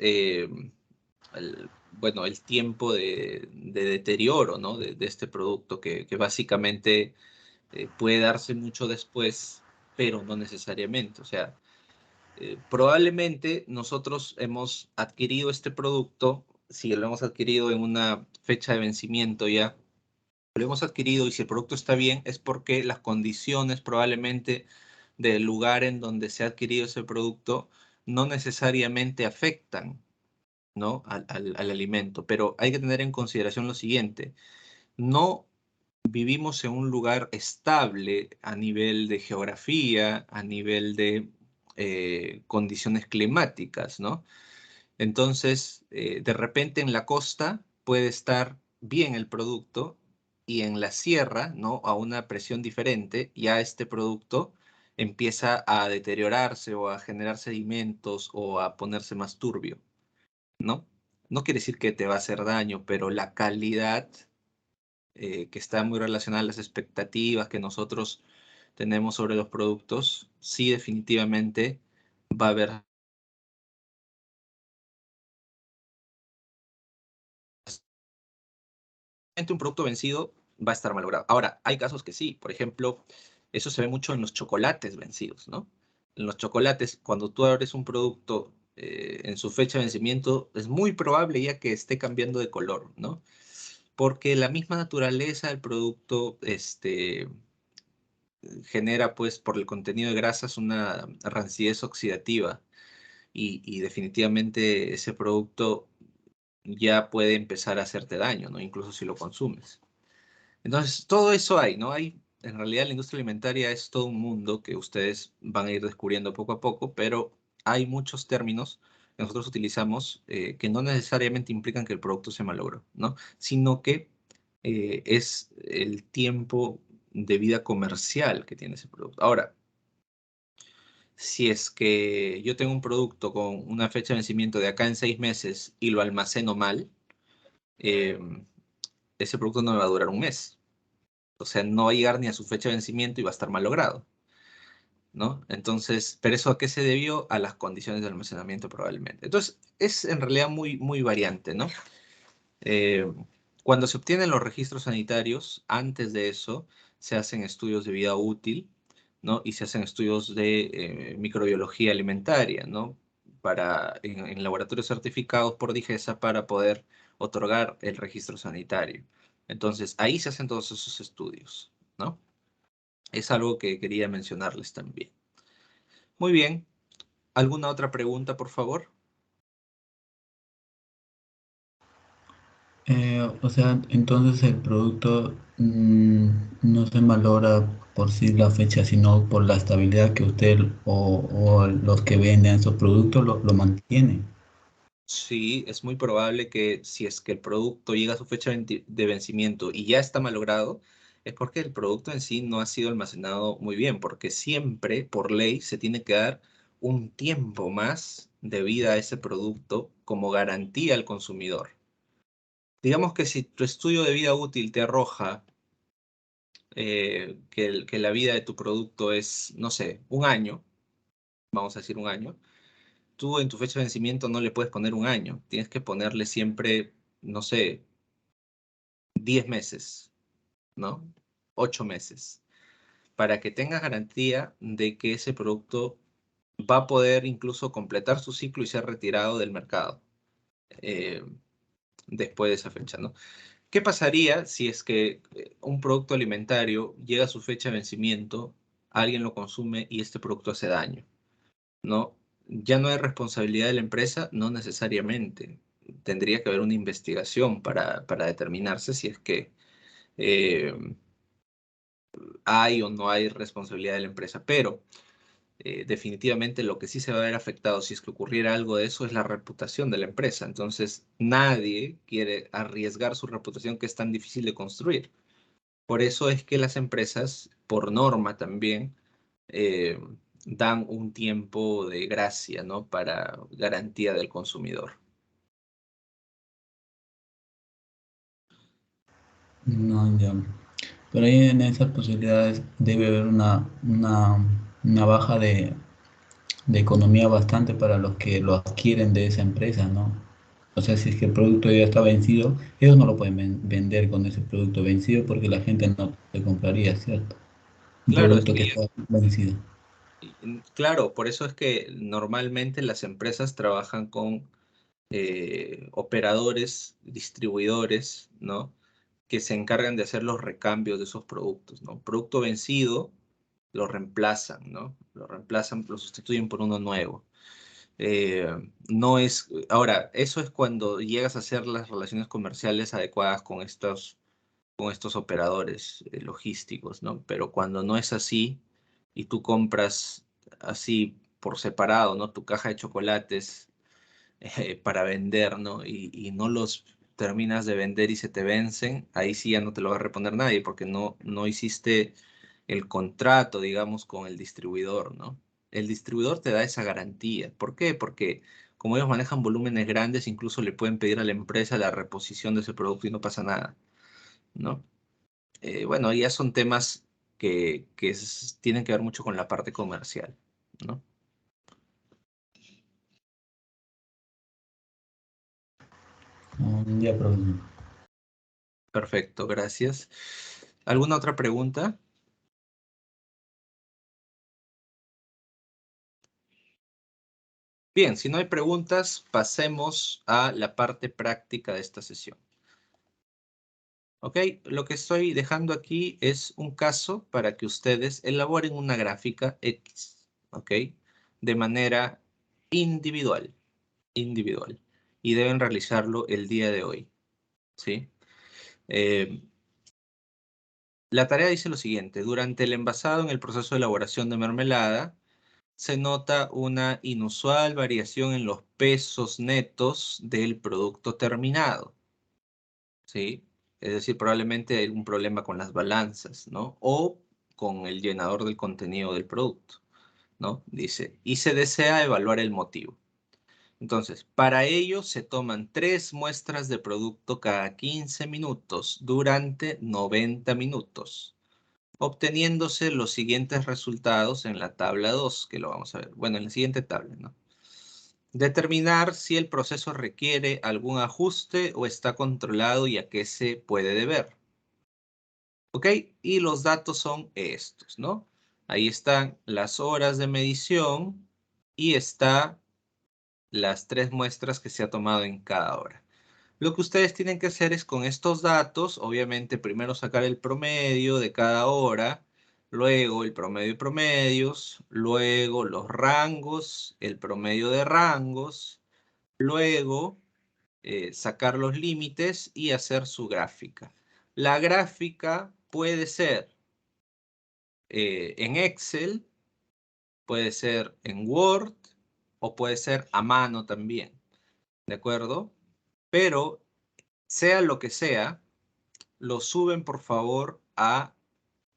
bueno, el tiempo de deterioro, ¿no? De este producto que básicamente puede darse mucho después, pero no necesariamente. O sea, probablemente nosotros hemos adquirido este producto, si lo hemos adquirido en una fecha de vencimiento ya, lo hemos adquirido y si el producto está bien es porque las condiciones probablemente del lugar en donde se ha adquirido ese producto no necesariamente afectan, ¿no? al alimento. Pero hay que tener en consideración lo siguiente, no vivimos en un lugar estable a nivel de geografía, a nivel de condiciones climáticas, ¿no? Entonces, de repente en la costa puede estar bien el producto y en la sierra, ¿no? A una presión diferente, ya este producto empieza a deteriorarse o a generar sedimentos o a ponerse más turbio, ¿no? No quiere decir que te va a hacer daño, pero la calidad que está muy relacionada a las expectativas que nosotros tenemos sobre los productos, sí definitivamente va a haber un producto vencido va a estar malogrado. Ahora, hay casos que sí, por ejemplo, eso se ve mucho en los chocolates vencidos, ¿no? En los chocolates, cuando tú abres un producto en su fecha de vencimiento, es muy probable ya que esté cambiando de color, ¿no? porque la misma naturaleza del producto genera, pues, por el contenido de grasas una rancidez oxidativa y definitivamente ese producto ya puede empezar a hacerte daño, ¿no? Incluso si lo consumes. Entonces, todo eso hay, ¿no? En realidad, la industria alimentaria es todo un mundo que ustedes van a ir descubriendo poco a poco, pero hay muchos términos que nosotros utilizamos que no necesariamente implican que el producto se malogró, ¿no? Sino que es el tiempo de vida comercial que tiene ese producto. Ahora, si es que yo tengo un producto con una fecha de vencimiento de acá en 6 meses y lo almaceno mal, eh, ese producto no me va a durar un mes. O sea, no va a llegar ni a su fecha de vencimiento y va a estar mal logrado, ¿no? Entonces, ¿pero eso a qué se debió? A las condiciones de almacenamiento probablemente. Entonces, es en realidad muy, muy variante, ¿no? Eh, Cuando se obtienen los registros sanitarios, antes de eso, se hacen estudios de vida útil, ¿no? Y se hacen estudios de microbiología alimentaria, ¿no? En laboratorios certificados por DIGESA para poder otorgar el registro sanitario. Entonces, ahí se hacen todos esos estudios, ¿no? Es algo que quería mencionarles también. Muy bien. ¿Alguna otra pregunta, por favor? O sea, entonces el producto no se valora por sí la fecha, sino por la estabilidad que usted o los que venden esos productos lo mantienen. Sí, es muy probable que si es que el producto llega a su fecha de vencimiento y ya está malogrado, es porque el producto en sí no ha sido almacenado muy bien, porque siempre, por ley, se tiene que dar un tiempo más de vida a ese producto como garantía al consumidor. Digamos que si tu estudio de vida útil te arroja que la vida de tu producto es, no sé, un año, vamos a decir un año, tú en tu fecha de vencimiento no le puedes poner un año, tienes que ponerle siempre, no sé, 10 meses, ¿no? 8 meses, para que tengas garantía de que ese producto va a poder incluso completar su ciclo y ser retirado del mercado eh, después de esa fecha, ¿no? ¿Qué pasaría si es que un producto alimentario llega a su fecha de vencimiento, alguien lo consume y este producto hace daño? ¿No? Ya no hay responsabilidad de la empresa, no necesariamente. Tendría que haber una investigación para determinarse si es que eh, hay o no hay responsabilidad de la empresa. Pero definitivamente lo que sí se va a ver afectado si es que ocurriera algo de eso es la reputación de la empresa. Entonces, nadie quiere arriesgar su reputación que es tan difícil de construir. Por eso es que las empresas, por norma también, eh, dan un tiempo de gracia, ¿no? Para garantía del consumidor. No, ya. Pero ahí en esas posibilidades debe haber una baja de economía bastante para los que lo adquieren de esa empresa, ¿no? O sea, si es que el producto ya está vencido, ellos no lo pueden vender con ese producto vencido porque la gente no te compraría, ¿cierto? Un Claro, es producto que que, está vencido. claro, por eso es que normalmente las empresas trabajan con operadores, distribuidores, ¿no? Que se encargan de hacer los recambios de esos productos, ¿no? Producto vencido, lo reemplazan, ¿no? Lo reemplazan, lo sustituyen por uno nuevo. No es, ahora, eso es cuando llegas a hacer las relaciones comerciales adecuadas con estos operadores logísticos, ¿no? Pero cuando no es así y tú compras así por separado, ¿no? Tu caja de chocolates para vender, ¿no? Y no los terminas de vender y se te vencen, ahí sí ya no te lo va a reponer nadie porque no hiciste el contrato, digamos, con el distribuidor, ¿no? El distribuidor te da esa garantía. ¿Por qué? Porque como ellos manejan volúmenes grandes, incluso le pueden pedir a la empresa la reposición de ese producto y no pasa nada, ¿no? Bueno, ya son temas que tienen que ver mucho con la parte comercial, ¿no? Ya, profesor. Perfecto, gracias. ¿Alguna otra pregunta? Bien, si no hay preguntas, pasemos a la parte práctica de esta sesión. ¿Ok? Lo que estoy dejando aquí es un caso para que ustedes elaboren una gráfica X. ¿Ok? De manera individual. Individual. Y deben realizarlo el día de hoy. ¿Sí? La tarea dice lo siguiente. Durante el envasado en el proceso de elaboración de mermelada, se nota una inusual variación en los pesos netos del producto terminado. ¿Sí? Es decir, probablemente hay un problema con las balanzas, ¿no? O con el llenador del contenido del producto, ¿no? Dice, y se desea evaluar el motivo. Entonces, para ello se toman 3 muestras de producto cada 15 minutos durante 90 minutos, obteniéndose los siguientes resultados en la tabla 2, que lo vamos a ver. Bueno, en la siguiente tabla, ¿no? Determinar si el proceso requiere algún ajuste o está controlado y a qué se puede deber. ¿Ok? Y los datos son estos, ¿no? Ahí están las horas de medición y está las 3 muestras que se ha tomado en cada hora. Lo que ustedes tienen que hacer es con estos datos, obviamente primero sacar el promedio de cada hora, luego el promedio de promedios, luego los rangos, el promedio de rangos, luego sacar los límites y hacer su gráfica. La gráfica puede ser en Excel, puede ser en Word o puede ser a mano también, ¿de acuerdo? Pero sea lo que sea, lo suben por favor a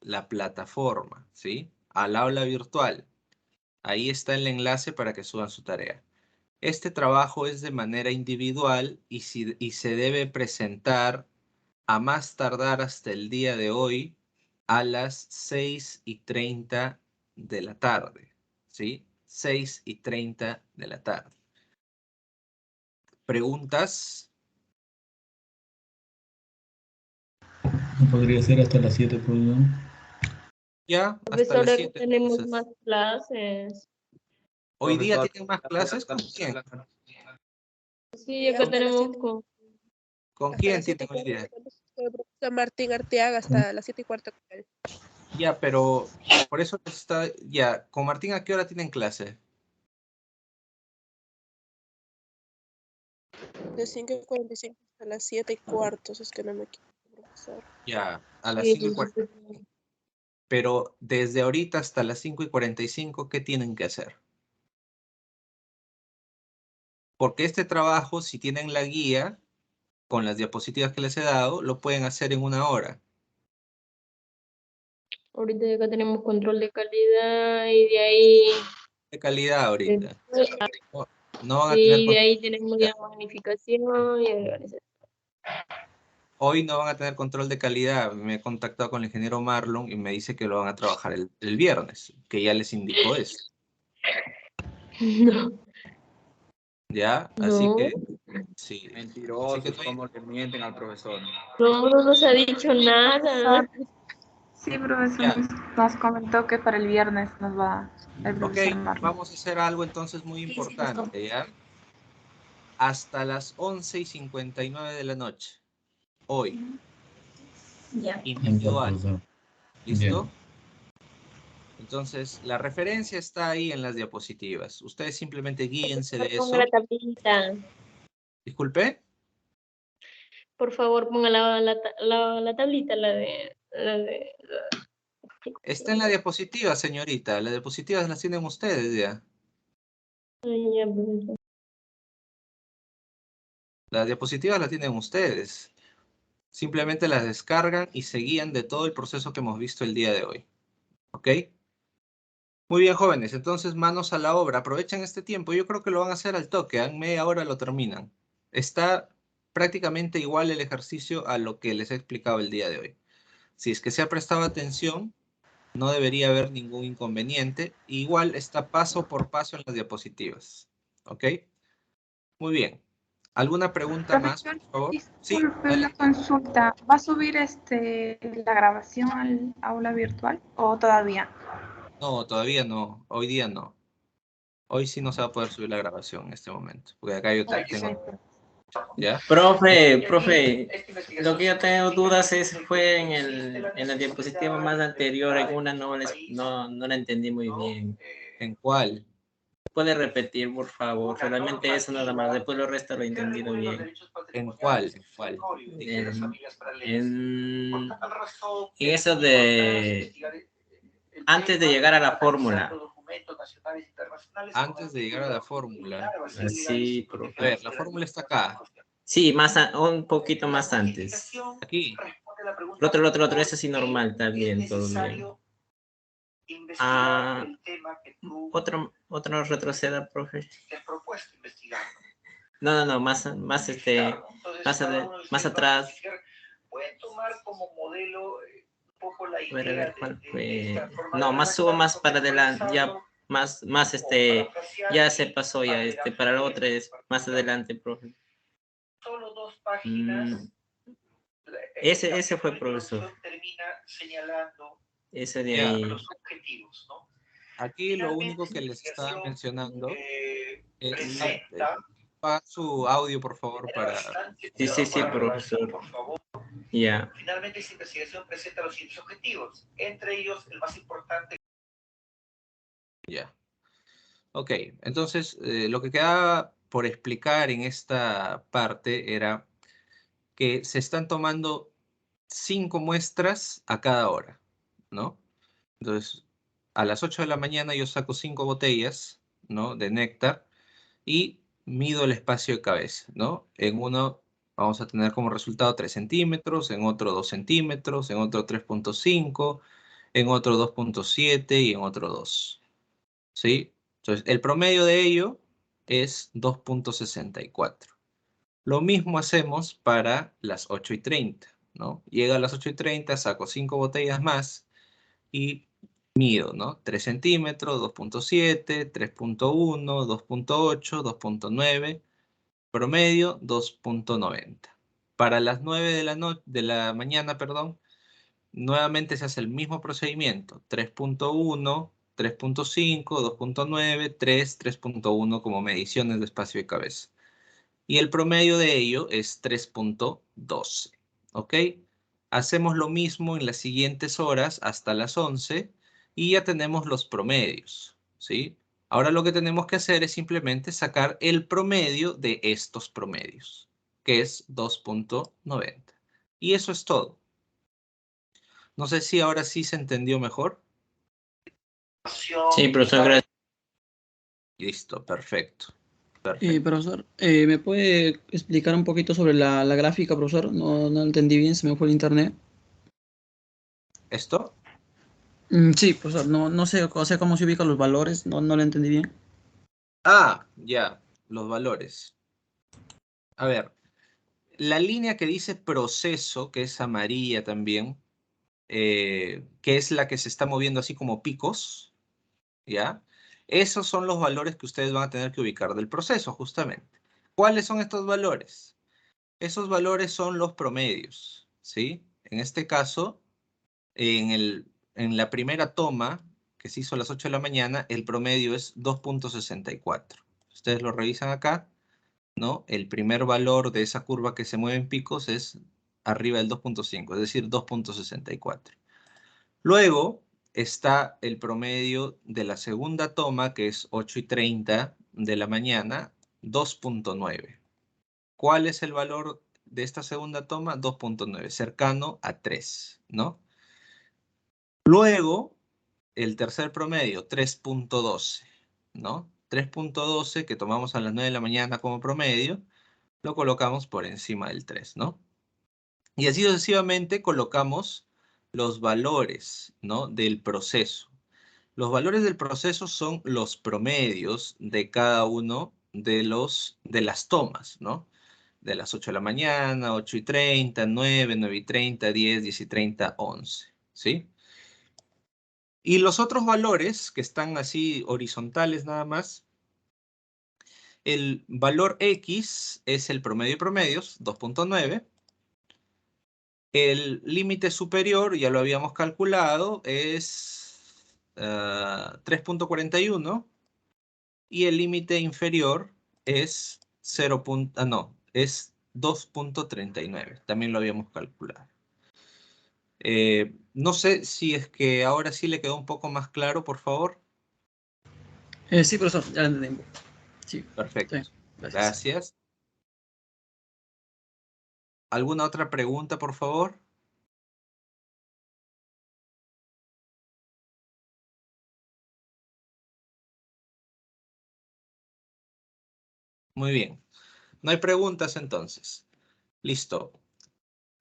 la plataforma, ¿sí? Al aula virtual. Ahí está el enlace para que suban su tarea. Este trabajo es de manera individual y se debe presentar a más tardar hasta el día de hoy a las 6:30 de la tarde, ¿sí? 6:30 de la tarde. ¿Preguntas? ¿No podría ser hasta las 7 por uno? Ya, hasta Profesor, las ahora 7. tenemos Entonces, más clases. ¿hoy día Profesor, tienen más clases? ¿Con quién? Sí, acá tenemos con... ¿Con quién tienen hoy día? Con el profesor Martín Arteaga hasta las 7:15 con él. Ya, pero por eso está, ya, con Martín, ¿a qué hora tienen clase? De 5:45 hasta las 7:15, si es que no me equivoco, profesor. Ya, a las Sí, 5:40. Pero desde ahorita hasta las 5:45, ¿qué tienen que hacer? Porque este trabajo, si tienen la guía, con las diapositivas que les he dado, lo pueden hacer en 1 hora. ahorita acá tenemos control de calidad y de ahí... De calidad ahorita. No van a Sí, tener de ahí tenemos ya magnificación y organización. Hoy no van a tener control de calidad. Me he contactado con el ingeniero Marlon y me dice que lo van a trabajar el viernes, que ya les indicó eso. No, ¿Ya? Así no, que, sí. Mentirosos, Así que como le mienten al profesor. no nos ha dicho nada. Sí, profesor, ya. nos comentó que para el viernes nos va el Ok, profesor Marlon. vamos a hacer algo entonces muy importante, ¿ya? Hasta las 11:59 de la noche. Hoy. Ya. Individual. Profesor. ¿Listo? Entonces, la referencia está ahí en las diapositivas. Ustedes simplemente guíense de Ponga la eso. tablita. ¿Disculpe? Por favor, ponga la tablita, la de... Está en la diapositiva, señorita. Las diapositivas las tienen ustedes ya. Ay, ya, profesor. Las diapositivas las tienen ustedes. Simplemente las descargan y se guían de todo el proceso que hemos visto el día de hoy. ¿Ok? Muy bien, jóvenes. Entonces, manos a la obra. Aprovechen este tiempo. Yo creo que lo van a hacer al toque. En media hora lo terminan. Está prácticamente igual el ejercicio a lo que les he explicado el día de hoy. Si es que se ha prestado atención, no debería haber ningún inconveniente. Igual está paso por paso en las diapositivas. ¿Ok? Muy bien. ¿Alguna pregunta más, Profesor, por favor? Sí, disculpe una adelante. consulta. ¿Va a subir la grabación al aula virtual o todavía? No, todavía no. Hoy día no. Hoy sí no se va a poder subir la grabación en este momento. Porque acá yo tengo ¿Ya? Profe, lo que yo tengo dudas fue en la diapositiva más anterior, en una no la entendí muy bien. ¿En cuál? ¿Puede repetir, por favor? Solamente eso nada más, después lo resto lo he entendido bien. ¿En cuál? ¿En cuál? En eso de antes de llegar a la fórmula. Antes de llegar a la fórmula. Sí, profe. A ver, la fórmula está acá. Sí, un poquito más antes. Aquí. El otro, eso sí normal, está bien, todo bien. Otro retroceda, profe. No, más atrás. A ver, ¿cuál fue? No, subo más para adelante, ya, ya se pasó ya, para la otra es más adelante, profe. Ese fue, profesor. Ese de ahí. Aquí lo único que les estaba mencionando es apagar su audio, por favor, para... Sí, profesor. Ya. Finalmente, esta investigación presenta los siguientes objetivos, entre ellos el más importante. Ya. Ok, entonces lo que quedaba por explicar en esta parte era que se están tomando 5 muestras a cada hora, ¿no? Entonces, a las 8 de la mañana yo saco 5 botellas, ¿no? De néctar y mido el espacio de cabeza, ¿no? En uno vamos a tener como resultado 3 centímetros, en otro 2 centímetros, en otro 3.5, en otro 2.7 y en otro 2, ¿sí? Entonces, el promedio de ello es 2.64. Lo mismo hacemos para las 8:30, ¿no? Llega a las 8:30, saco 5 botellas más y mido, ¿no? 3 centímetros, 2.7, 3.1, 2.8, 2.9, promedio 2.90. Para las 9 de la mañana, perdón, nuevamente se hace el mismo procedimiento, 3.1, 3.5, 2.9, 3, 3.1 como mediciones de espacio de cabeza. Y el promedio de ello es 3.12, ¿ok? Hacemos lo mismo en las siguientes horas hasta las 11 y ya tenemos los promedios, ¿sí? Ahora lo que tenemos que hacer es simplemente sacar el promedio de estos promedios, que es 2.90. Y eso es todo. No sé si ahora sí se entendió mejor. Sí, profesor, gracias. Listo, perfecto. Profesor, ¿me puede explicar un poquito sobre la gráfica, profesor? No entendí bien, se me fue el internet. ¿Esto? Sí, profesor, no sé, o sea, cómo se ubican los valores, no lo entendí bien. Ah, ya, los valores. A ver, la línea que dice proceso, que es amarilla también, que es la que se está moviendo así como picos, ¿ya? Esos son los valores que ustedes van a tener que ubicar del proceso, justamente. ¿Cuáles son estos valores? Esos valores son los promedios, ¿sí? En este caso, en la primera toma, que se hizo a las 8 de la mañana, el promedio es 2.64. Ustedes lo revisan acá, ¿no? El primer valor de esa curva que se mueve en picos es arriba del 2.5, es decir, 2.64. Luego está el promedio de la segunda toma, que es 8:30 de la mañana, 2.9. ¿Cuál es el valor de esta segunda toma? 2.9, cercano a 3, ¿no? Luego, el tercer promedio, 3.12, ¿no? 3.12 que tomamos a las 9 de la mañana como promedio, lo colocamos por encima del 3, ¿no? Y así sucesivamente colocamos los valores, ¿no? Del proceso. Los valores del proceso son los promedios de cada uno de las tomas, ¿no? De las 8 de la mañana, 8:30, 9, 9:30, 10, 10:30, 11, ¿sí? Y los otros valores que están así horizontales nada más, el valor X es el promedio de promedios, 2.9. El límite superior, ya lo habíamos calculado, es 3.41 y el límite inferior es 0. No, es 2.39. También lo habíamos calculado. No sé si es que ahora sí le quedó un poco más claro, por favor. Sí, profesor, ya lo entendí. Sí, Perfecto. sí, gracias. Gracias. ¿Alguna otra pregunta, por favor? Muy bien. No hay preguntas entonces. Listo.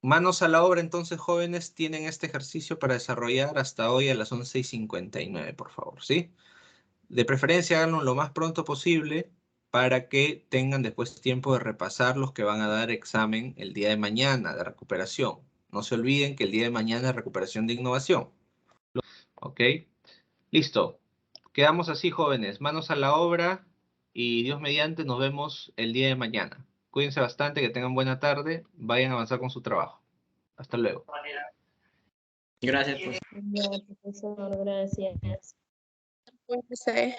Manos a la obra entonces, jóvenes. Tienen este ejercicio para desarrollar hasta hoy a las 11:59, por favor, ¿sí? De preferencia háganlo lo más pronto posible para que tengan después tiempo de repasar los que van a dar examen el día de mañana de recuperación. No se olviden que el día de mañana es recuperación de innovación. ¿Ok? Listo. Quedamos así, jóvenes. Manos a la obra y Dios mediante nos vemos el día de mañana. Cuídense bastante, que tengan buena tarde. Vayan a avanzar con su trabajo. Hasta luego. Gracias, pues. No, profesor, gracias. Puede ser.